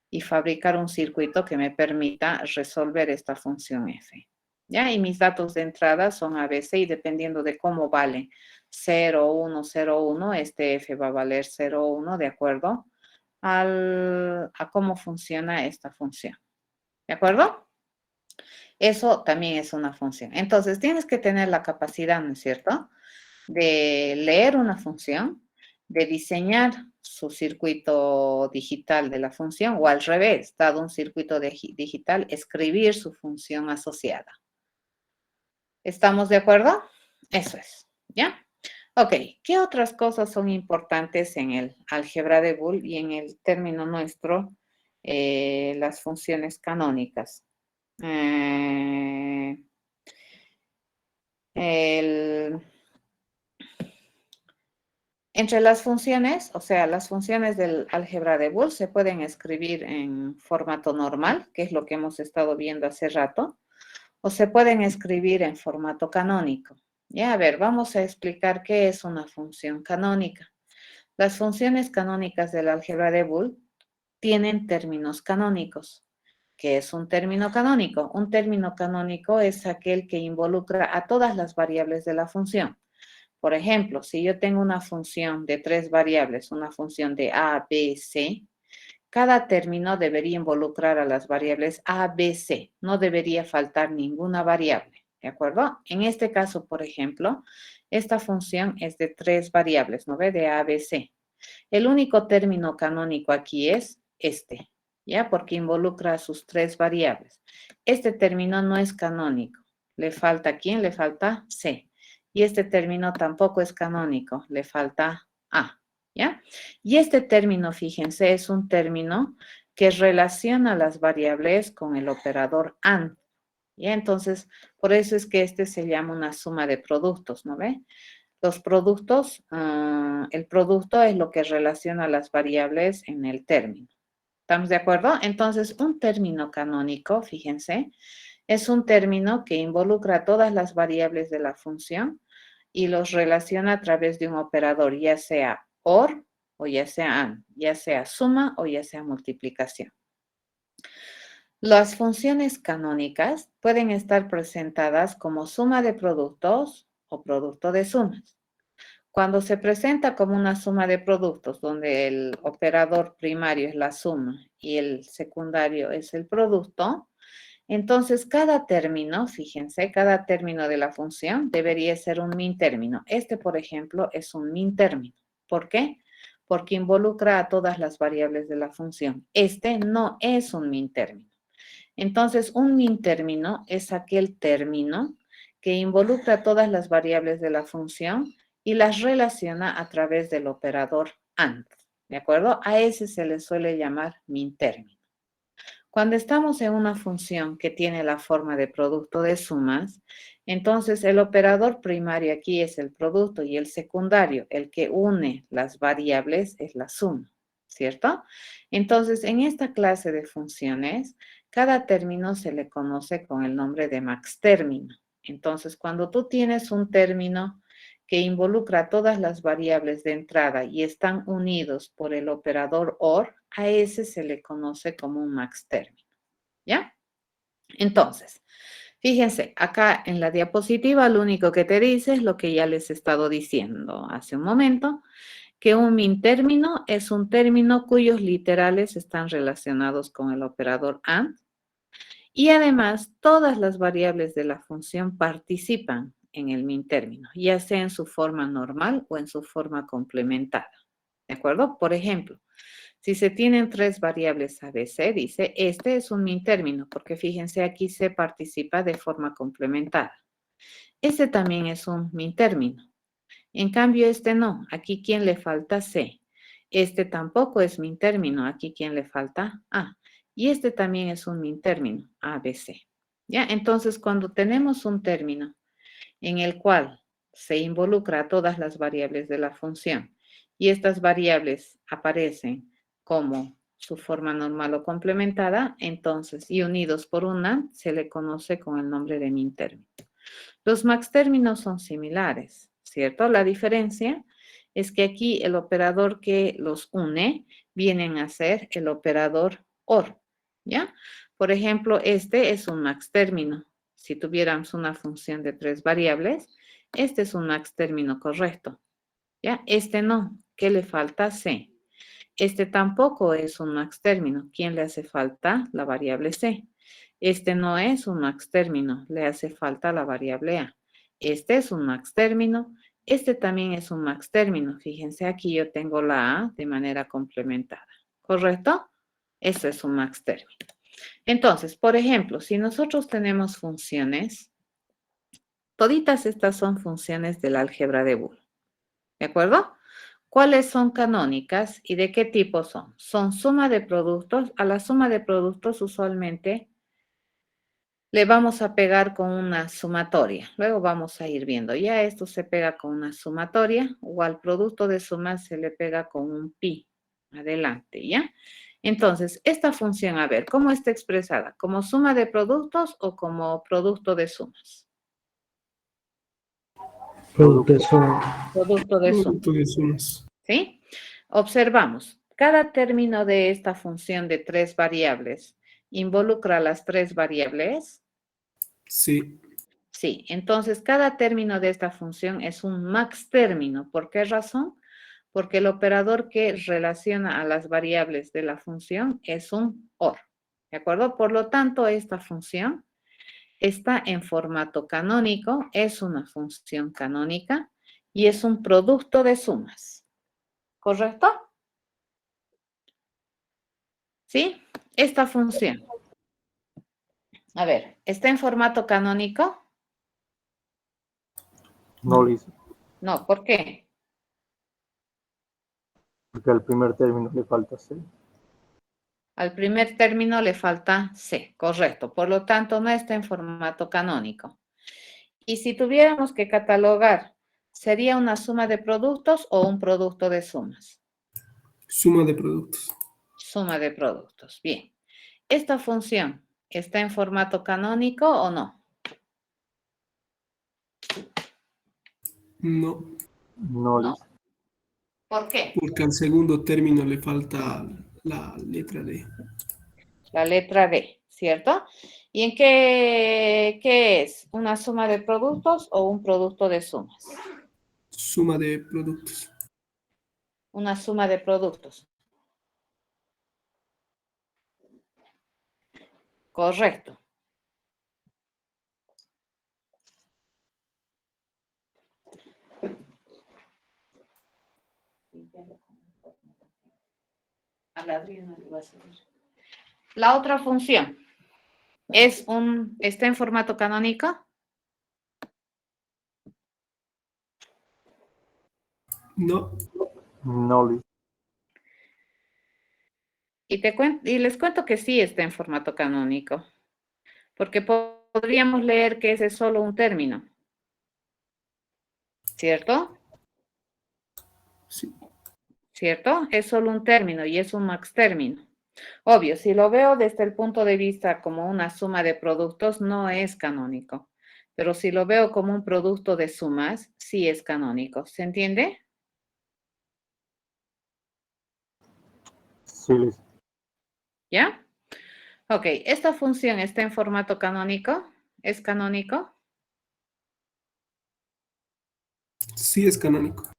y fabricar un circuito que me permita resolver esta función f. ¿Ya? Y mis datos de entrada son ABC y dependiendo de cómo vale 0, 1, 0, 1, este f va a valer 0, 1 de acuerdo a cómo funciona esta función. ¿De acuerdo? Eso también es una función. Entonces, tienes que tener la capacidad, ¿no es cierto?, de leer una función, de diseñar su circuito digital de la función, o al revés, dado un circuito digital, escribir su función asociada. ¿Estamos de acuerdo? Eso es, ¿ya? Ok, ¿qué otras cosas son importantes en el álgebra de Boole y en el término nuestro, las funciones canónicas? Entre las funciones, o sea, las funciones del álgebra de Boole se pueden escribir en formato normal, que es lo que hemos estado viendo hace rato, o se pueden escribir en formato canónico. Ya, a ver, vamos a explicar qué es una función canónica. Las funciones canónicas del álgebra de Boole tienen términos canónicos. ¿Qué es un término canónico? Un término canónico es aquel que involucra a todas las variables de la función. Por ejemplo, si yo tengo una función de 3 variables, una función de A, B, C, cada término debería involucrar a las variables A, B, C. No debería faltar ninguna variable, ¿de acuerdo? En este caso, por ejemplo, esta función es de 3 variables, ¿no ve? De A, B, C. El único término canónico aquí es este, ¿ya? Porque involucra a sus 3 variables. Este término no es canónico. ¿Le falta quién? Le falta C. Y este término tampoco es canónico, le falta A, ¿ya? Y este término, fíjense, es un término que relaciona las variables con el operador AND, ¿ya? Entonces, por eso es que este se llama una suma de productos, ¿no ve? Los productos, el producto es lo que relaciona las variables en el término. ¿Estamos de acuerdo? Entonces, un término canónico, fíjense, es un término que involucra todas las variables de la función y los relaciona a través de un operador, ya sea OR o ya sea AND, ya sea suma o ya sea multiplicación. Las funciones canónicas pueden estar presentadas como suma de productos o producto de sumas. Cuando se presenta como una suma de productos, donde el operador primario es la suma y el secundario es el producto, entonces cada término, fíjense, cada término de la función debería ser un min término. Este, por ejemplo, es un min término. ¿Por qué? Porque involucra a todas las variables de la función. Este no es un min término. Entonces, un min término es aquel término que involucra a todas las variables de la función y las relaciona a través del operador AND, ¿de acuerdo? A ese se le suele llamar min término. Cuando estamos en una función que tiene la forma de producto de sumas, entonces el operador primario aquí es el producto y el secundario, el que une las variables, es la suma, ¿cierto? Entonces, en esta clase de funciones, cada término se le conoce con el nombre de max término. Entonces, cuando tú tienes un término que involucra todas las variables de entrada y están unidos por el operador OR, a ese se le conoce como un max término, ¿ya? Entonces, fíjense, acá en la diapositiva lo único que te dice es lo que ya les he estado diciendo hace un momento, que un min término es un término cuyos literales están relacionados con el operador AND y además todas las variables de la función participan en el min término, ya sea en su forma normal o en su forma complementada. ¿De acuerdo? Por ejemplo, si se tienen 3 variables ABC, dice, este es un min término, porque fíjense, aquí se participa de forma complementada. Este también es un min término. En cambio, este no. Aquí, ¿quién le falta? C. Este tampoco es min término. Aquí, ¿quién le falta? A. Y este también es un min término, ABC. ¿Ya? Entonces, cuando tenemos un término en el cual se involucra a todas las variables de la función y estas variables aparecen como su forma normal o complementada, entonces, y unidos por una, se le conoce con el nombre de min término. Los max términos son similares, ¿cierto? La diferencia es que aquí el operador que los une vienen a ser el operador OR, ¿ya? Por ejemplo, este es un max término. Si tuviéramos una función de 3 variables, este es un max término correcto, ¿ya? Este no. ¿Qué le falta? C. Este tampoco es un max término. ¿Quién le hace falta? La variable C. Este no es un max término. Le hace falta la variable A. Este es un max término. Este también es un max término. Fíjense, aquí yo tengo la A de manera complementada. ¿Correcto? Eso es un max término. Entonces, por ejemplo, si nosotros tenemos funciones, toditas estas son funciones del álgebra de Boole. ¿De acuerdo? ¿Cuáles son canónicas y de qué tipo son? Son suma de productos. A la suma de productos usualmente le vamos a pegar con una sumatoria. Luego vamos a ir viendo. Ya esto se pega con una sumatoria o al producto de sumas se le pega con un pi. Adelante, ¿ya? Entonces, esta función, a ver, ¿cómo está expresada? ¿Como suma de productos o como producto de sumas? Producto de suma. Producto de sumas. Producto de sumas. ¿Sí? Observamos, cada término de esta función de 3 variables involucra las 3 variables. Sí. Sí, entonces cada término de esta función es un max término. ¿Por qué razón? Porque el operador que relaciona a las variables de la función es un OR. ¿De acuerdo? Por lo tanto, esta función está en formato canónico, es una función canónica y es un producto de sumas. ¿Correcto? ¿Sí? Esta función. A ver, ¿está en formato canónico? No, Liz, No, ¿por qué? porque al primer término le falta C. Al primer término le falta C, correcto. Por lo tanto, no está en formato canónico. Y si tuviéramos que catalogar, ¿sería una suma de productos o un producto de sumas? Suma de productos. Suma de productos. Bien. ¿Esta función está en formato canónico o no? No, No, No. Liz. ¿Por qué? porque al segundo término le falta la letra D. La letra D, ¿cierto? ¿Y en qué es? ¿Una suma de productos o un producto de sumas? Suma de productos. Una suma de productos. Correcto. La otra función está en formato canónico. No, No, Liz. Y les cuento que sí está en formato canónico, porque podríamos leer que ese es solo un término, ¿cierto? sí. ¿Cierto? Es solo un término y es un max término. Obvio, si lo veo desde el punto de vista como una suma de productos, no es canónico. Pero si lo veo como un producto de sumas, sí es canónico. ¿Se entiende? Sí, Liz. ¿Ya? Ok, esta función está en formato canónico. ¿Es canónico? Sí es canónico.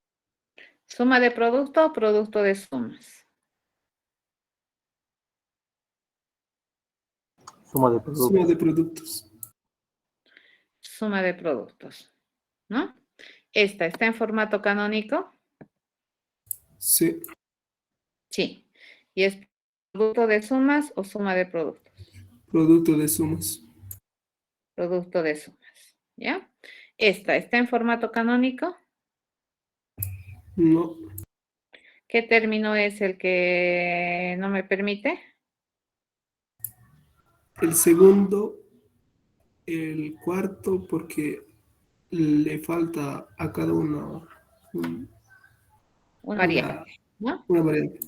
¿Suma de producto o producto de sumas? Suma de Suma productos. de productos. Suma de productos, ¿no? ¿Esta está en formato canónico? Sí. Sí. ¿Y es producto de sumas o suma de productos? Producto de sumas. Producto de sumas, ¿ya? ¿Esta está en formato canónico? No. ¿Qué término es el que no me permite? El segundo, el cuarto, porque le falta a cada uno Una una, variable, ¿no? una variable.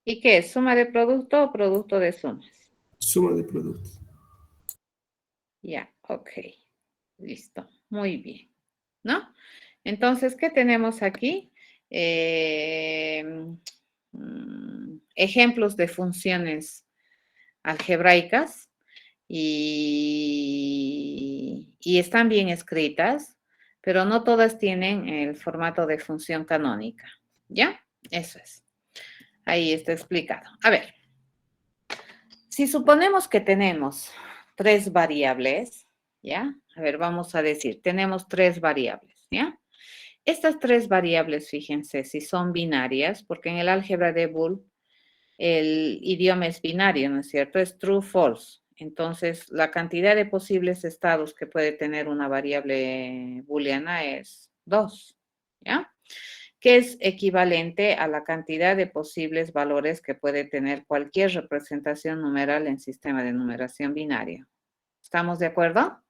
¿Y qué es? ¿Suma de producto o producto de sumas? Suma de productos. Ya, ok. Listo. Muy bien. ¿No? Entonces, ¿qué tenemos aquí? Ejemplos de funciones algebraicas y están bien escritas, pero no todas tienen el formato de función canónica. ¿Ya? Eso es. Ahí está explicado. A ver, si suponemos que tenemos tres variables, ¿ya? A ver, vamos a decir, tenemos tres variables, ¿ya? Estas tres variables, fíjense, si son binarias, porque en el álgebra de Boole el idioma es binario, ¿no es cierto? Es true, false. Entonces, la cantidad de posibles estados que puede tener una variable booleana es 2, ¿ya? Que es equivalente a la cantidad de posibles valores que puede tener cualquier representación numeral en sistema de numeración binario. ¿Estamos de acuerdo?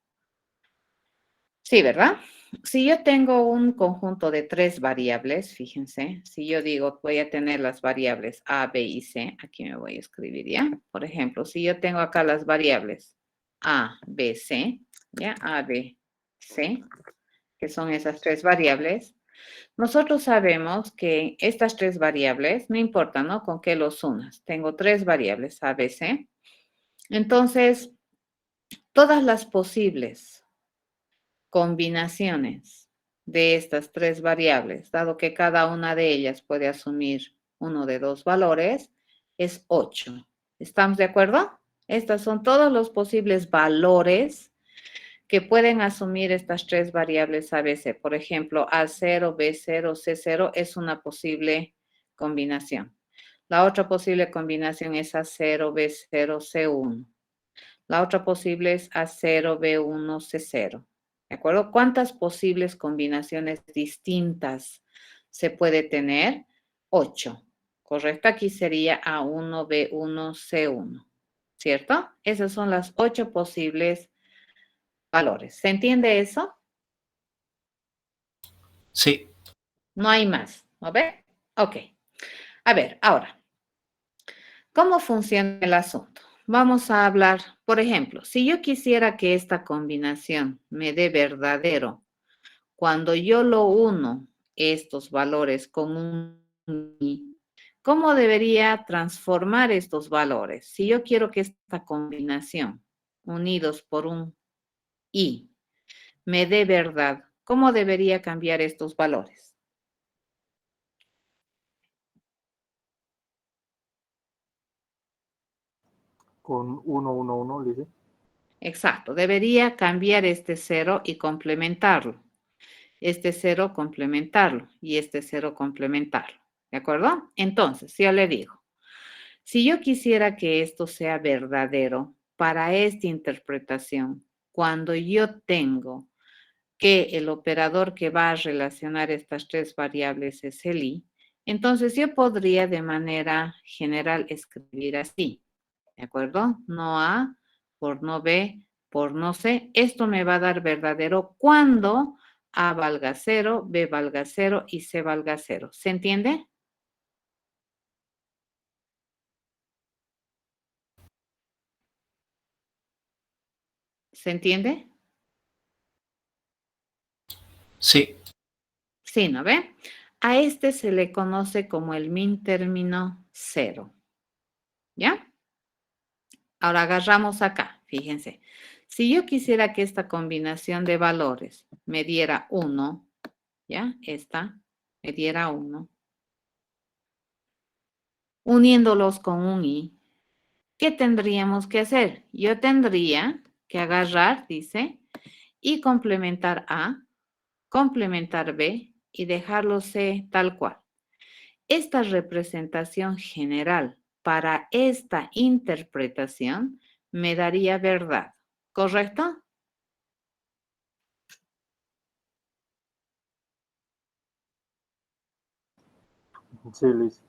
Sí, ¿verdad? Si yo tengo un conjunto de tres variables, fíjense, si yo digo voy a tener las variables A, B y C, aquí me voy a escribir ya. Por ejemplo, si yo tengo acá las variables A, B, C, ya, A, B, C, que son esas tres variables, nosotros sabemos que estas tres variables, no importa, ¿no? Con qué los unas. Tengo tres variables A, B, C. Entonces, todas las posibles combinaciones de estas tres variables, dado que cada una de ellas puede asumir uno de dos valores, es 8. ¿Estamos de acuerdo? Estos son todos los posibles valores que pueden asumir estas tres variables ABC. Por ejemplo, A0, B0, C0 es una posible combinación. La otra posible combinación es A0, B0, C1. La otra posible es A0, B1, C0. ¿De acuerdo? ¿Cuántas posibles combinaciones distintas se puede tener? 8. ¿Correcto? Aquí sería A1, B1, C1. ¿Cierto? Esas son las 8 posibles valores. ¿Se entiende eso? Sí. No hay más. ¿No ve? Ok. A ver, ahora, ¿cómo funciona el asunto? Vamos a hablar, por ejemplo, si yo quisiera que esta combinación me dé verdadero cuando yo lo uno estos valores con un i, ¿cómo debería transformar estos valores? Si yo quiero que esta combinación, unidos por un i, me dé verdad, ¿cómo debería cambiar estos valores? Con 1, 1, 1, dice. Exacto, debería cambiar este 0 y complementarlo. Este 0 complementarlo y este 0 complementarlo. ¿De acuerdo? Entonces, yo le digo, si yo quisiera que esto sea verdadero para esta interpretación, cuando yo tengo que el operador que va a relacionar estas tres variables es el i, entonces yo podría de manera general escribir así, ¿de acuerdo? No A por no B por no C. Esto me va a dar verdadero cuando A valga 0, B valga 0 y C valga 0. ¿Se entiende? ¿Se entiende? Sí. Sí, ¿no ve? A este se le conoce como el min término 0. ¿Ya? Ahora agarramos acá, fíjense. Si yo quisiera que esta combinación de valores me diera 1, ¿ya? Esta me diera 1, uniéndolos con un i, ¿qué tendríamos que hacer? Yo tendría que agarrar, dice, y complementar A, complementar B y dejarlo C tal cual. Esta representación general para esta interpretación me daría verdad, ¿correcto? Sí, Liz.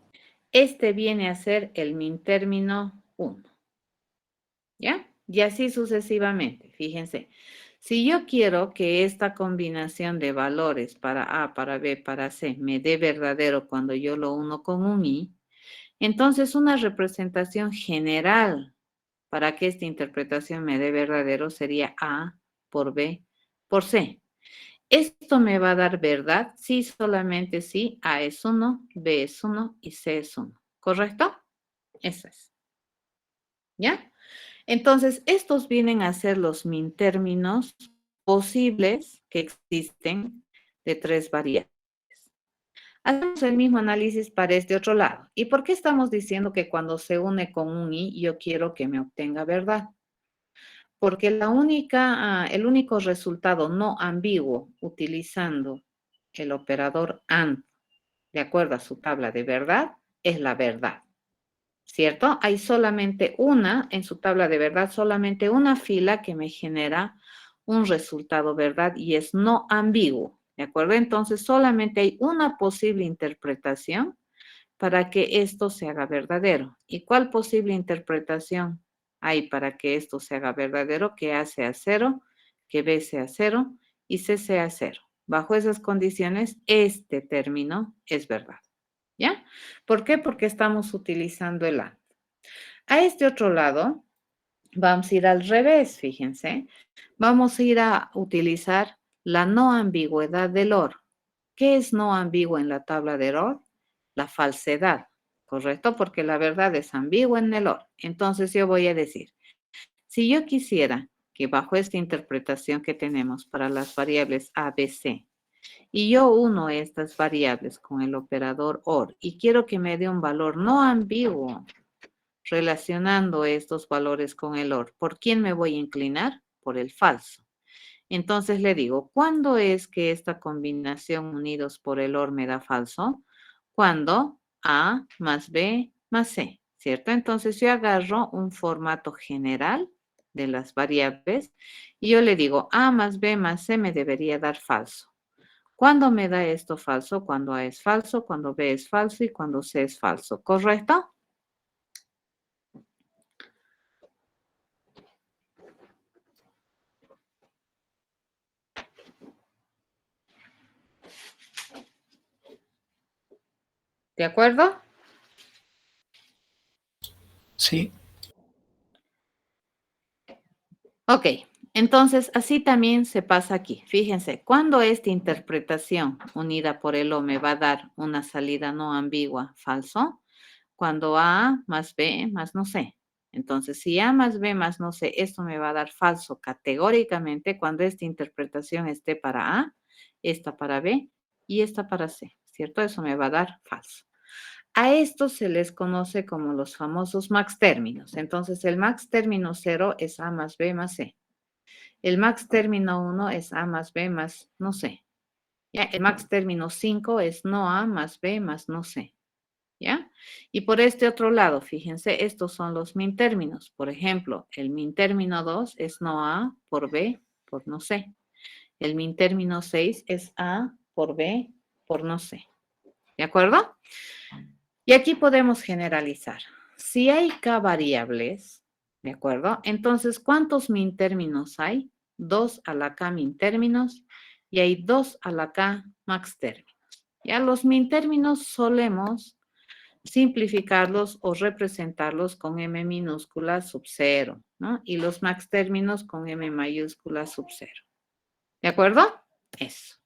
Este viene a ser el min término 1. ¿Ya? Y así sucesivamente. Fíjense, si yo quiero que esta combinación de valores para A, para B, para C me dé verdadero cuando yo lo uno con un i, entonces una representación general para que esta interpretación me dé verdadero sería A por B por C. Esto me va a dar verdad si solamente si A es 1, B es 1 y C es 1. ¿Correcto? Eso es. ¿Ya? Entonces, estos vienen a ser los min términos posibles que existen de tres variables. Hacemos el mismo análisis para este otro lado. ¿Y por qué estamos diciendo que cuando se une con un i, yo quiero que me obtenga verdad? Porque el único resultado no ambiguo utilizando el operador AND de acuerdo a su tabla de verdad es la verdad. ¿Cierto? Hay solamente una, en su tabla de verdad, solamente una fila que me genera un resultado verdad y es no ambiguo, ¿de acuerdo? Entonces solamente hay una posible interpretación para que esto se haga verdadero. ¿Y cuál posible interpretación hay para que esto se haga verdadero? Que A sea 0, que B sea 0 y C sea 0. Bajo esas condiciones, este término es verdad. ¿Ya? ¿Por qué? Porque estamos utilizando el AND. A este otro lado, vamos a ir al revés, fíjense. Vamos a ir a utilizar la no ambigüedad del OR. ¿Qué es no ambiguo en la tabla de OR? La falsedad, ¿correcto? Porque la verdad es ambigua en el OR. Entonces yo voy a decir, si yo quisiera que bajo esta interpretación que tenemos para las variables A, B, C, y yo uno estas variables con el operador OR y quiero que me dé un valor no ambiguo relacionando estos valores con el OR, ¿por quién me voy a inclinar? Por el falso. Entonces le digo, ¿cuándo es que esta combinación unidos por el OR me da falso? Cuando A más B más C, ¿cierto? Entonces yo agarro un formato general de las variables y yo le digo, A más B más C me debería dar falso. ¿Cuándo me da esto falso? Cuando A es falso, cuando B es falso y cuando C es falso, ¿correcto? ¿De acuerdo? Sí. Ok, Entonces, así también se pasa aquí. Fíjense, cuando esta interpretación unida por el O me va a dar una salida no ambigua, falso, cuando A más B más no sé. Entonces, si A más B más no sé, esto me va a dar falso categóricamente cuando esta interpretación esté para A, esta para B y esta para C, ¿cierto? Eso me va a dar falso. A estos se les conoce como los famosos max términos. Entonces, el max término 0 es A más B más C. El max término 1 es A más B más no sé. ¿Ya? El max término 5 es no A más B más no sé. ¿Ya? Y por este otro lado, fíjense, estos son los min términos. Por ejemplo, el min término 2 es no A por B por no sé. El min término 6 es A por B por no sé. ¿De acuerdo? Y aquí podemos generalizar. Si hay K variables, ¿de acuerdo? Entonces, ¿cuántos min términos hay? 2 a la K min términos y hay 2 a la K max términos. Ya los min términos solemos simplificarlos o representarlos con M minúscula sub 0, ¿no? Y los max términos con M mayúscula sub 0. ¿De acuerdo? Eso.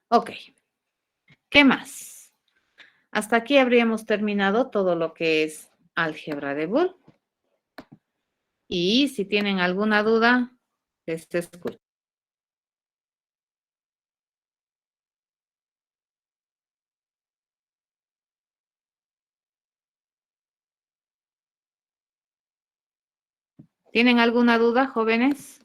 Ok. ¿Qué más? Hasta aquí habríamos terminado todo lo que es álgebra de Boole. Y si tienen alguna duda, les escucho. ¿Tienen alguna duda, jóvenes?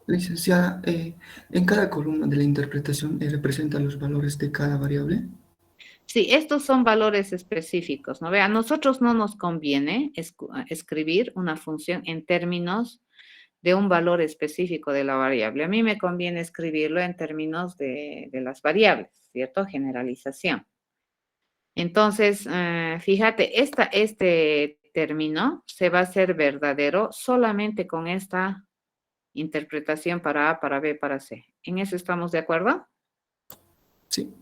Licenciada, en cada columna de la interpretación representan los valores de cada variable. Sí, estos son valores específicos, ¿no? Vea, a nosotros no nos conviene escribir una función en términos de un valor específico de la variable. A mí me conviene escribirlo en términos de las variables, ¿cierto? Generalización. Entonces, fíjate, este término se va a hacer verdadero solamente con esta interpretación para A, para B, para C. ¿En eso estamos de acuerdo? Sí.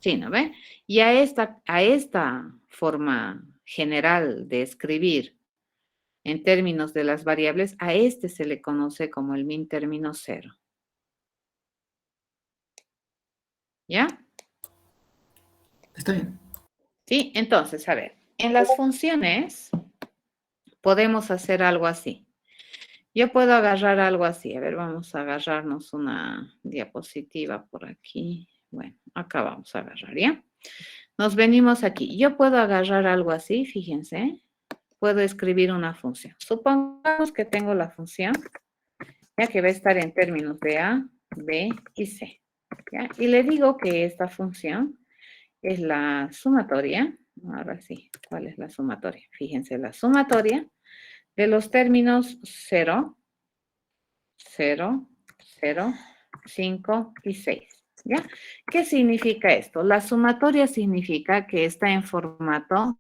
Sí, ¿no ve? Y a esta forma general de escribir en términos de las variables, a este se le conoce como el min término 0. ¿Ya? Está bien. Sí, entonces, a ver, en las funciones podemos hacer algo así. Yo puedo agarrar algo así. A ver, vamos a agarrarnos una diapositiva por aquí. Bueno, acá vamos a agarrar, ¿ya? Nos venimos aquí. Yo puedo agarrar algo así, fíjense. Puedo escribir una función. Supongamos que tengo la función, ya que va a estar en términos de A, B y C. ¿Ya? Y le digo que esta función es la sumatoria. Ahora sí, ¿cuál es la sumatoria? Fíjense, la sumatoria de los términos 0, 0, 0, 5 y 6. ¿Ya? ¿Qué significa esto? La sumatoria significa que está en formato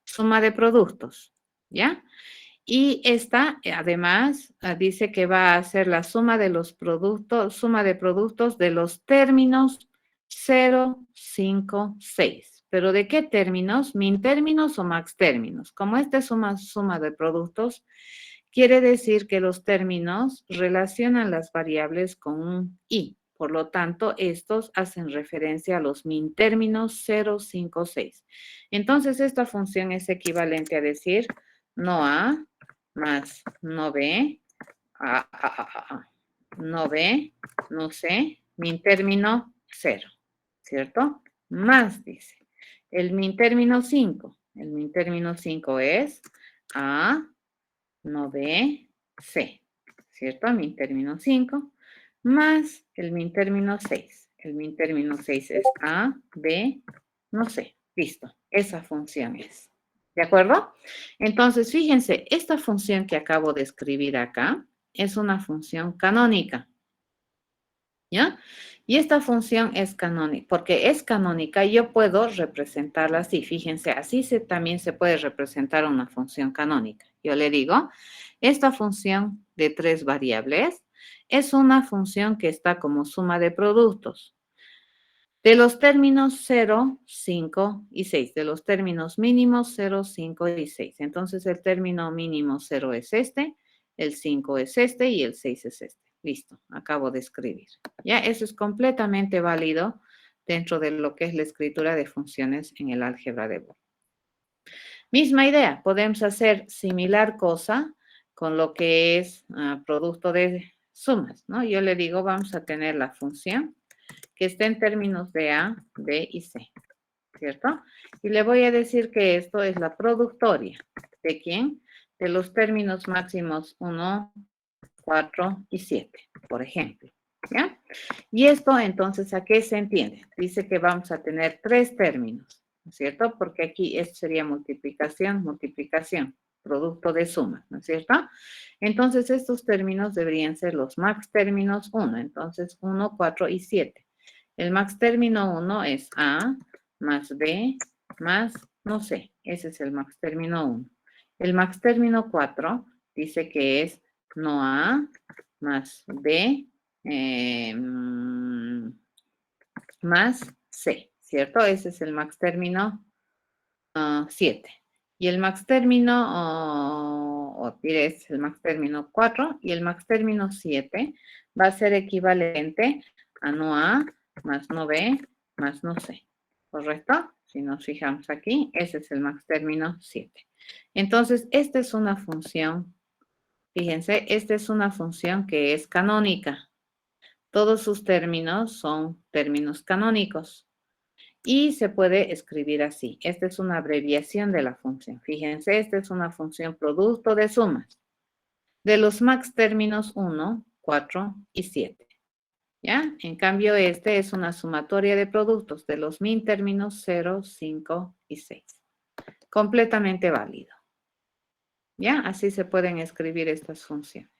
suma de productos. ¿Ya? Y esta, además, dice que va a ser la suma de los productos, suma de productos de los términos 0, 5, 6. ¿Pero de qué términos? ¿Min términos o max términos? Como esta es una suma de productos, quiere decir que los términos relacionan las variables con un i. Por lo tanto, estos hacen referencia a los min términos 0, 5, 6. Entonces, esta función es equivalente a decir no a más no B, no B, no C, min término 0, ¿cierto? Más, dice. El min término 5. El min término 5 es A, no B, C, ¿cierto? Min término 5 más el min término 6. El min término 6 es A, B, no C. Listo, esa función es. ¿De acuerdo? Entonces, fíjense, esta función que acabo de escribir acá es una función canónica. ¿Ya? Y esta función es canónica, porque es canónica, yo puedo representarla así. Fíjense, así también se puede representar una función canónica. Yo le digo, esta función de 3 variables es una función que está como suma de productos. De los términos 0, 5 y 6. De los términos mínimos 0, 5 y 6. Entonces, el término mínimo 0 es este, el 5 es este y el 6 es este. Listo, acabo de escribir. Ya, eso es completamente válido dentro de lo que es la escritura de funciones en el álgebra de Boole. Misma idea, podemos hacer similar cosa con lo que es producto de sumas, ¿no? Yo le digo, vamos a tener la función que está en términos de A, B y C, ¿cierto? Y le voy a decir que esto es la productoria. ¿De quién? De los términos máximos 1, 4 y 7, por ejemplo, ¿ya? Y esto, entonces, ¿a qué se entiende? Dice que vamos a tener 3 términos, ¿no es cierto? Porque aquí esto sería multiplicación, multiplicación, producto de suma, ¿no es cierto? Entonces, estos términos deberían ser los max términos 1, entonces 1, 4 y 7. El max término 1 es A más B más no sé, ese es el max término 1. El max término 4 dice que es no A más B más C, ¿cierto? Ese es el max término 7. Y el max término, es el max término 4 y el max término 7 va a ser equivalente a no A más no B más no C, ¿correcto? Si nos fijamos aquí, ese es el max término 7. Entonces, esta es una función, fíjense, esta es una función que es canónica. Todos sus términos son términos canónicos. Y se puede escribir así. Esta es una abreviación de la función. Fíjense, esta es una función producto de sumas de los max términos 1, 4 y 7. ¿Ya? En cambio, este es una sumatoria de productos de los min términos 0, 5 y 6. Completamente válido. ¿Ya? Así se pueden escribir estas funciones.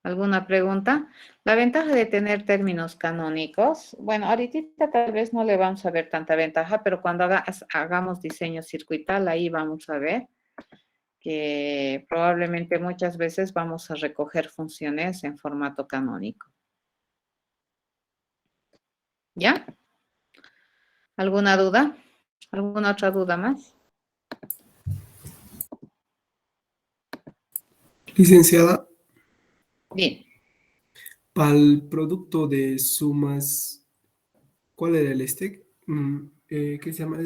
¿Alguna pregunta? La ventaja de tener términos canónicos, bueno, ahorita tal vez no le vamos a ver tanta ventaja, pero cuando hagamos diseño circuital, ahí vamos a ver que probablemente muchas veces vamos a recoger funciones en formato canónico. ¿Ya? ¿Alguna duda? ¿Alguna otra duda más? Licenciada, Bien. para el producto de sumas, ¿cuál era el ¿qué se llama?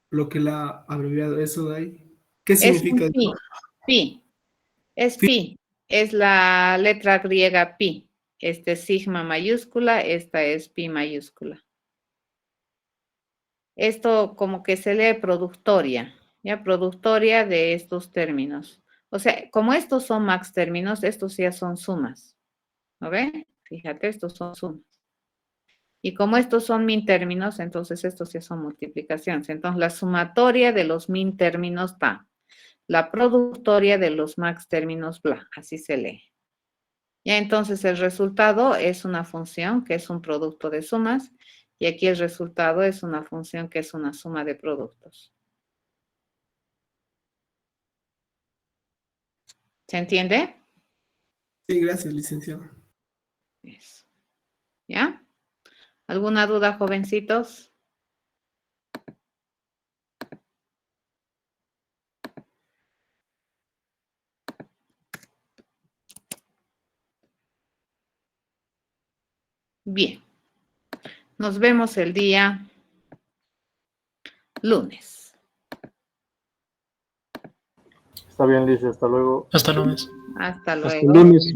Lo que la ha abreviado, eso de ahí. ¿Qué Es significa un eso? pi. Pi. Es pi. Es la letra griega pi. Este es sigma mayúscula, esta es pi mayúscula. Esto como que se lee productoria, ¿ya? Productoria de estos términos. O sea, como estos son max términos, estos ya son sumas. ¿No ven? Fíjate, estos son sumas. Y como estos son min términos, entonces estos ya son multiplicaciones. Entonces, la sumatoria de los min términos da. La productoria de los max términos, bla, así se lee. Ya entonces el resultado es una función que es un producto de sumas y aquí el resultado es una función que es una suma de productos. ¿Se entiende? Sí, gracias, licenciada. Eso. ¿Ya? ¿Alguna duda, jovencitos? Bien. Nos vemos el día lunes. Está bien, Liz, hasta luego. Hasta lunes. Hasta Hasta luego. lunes.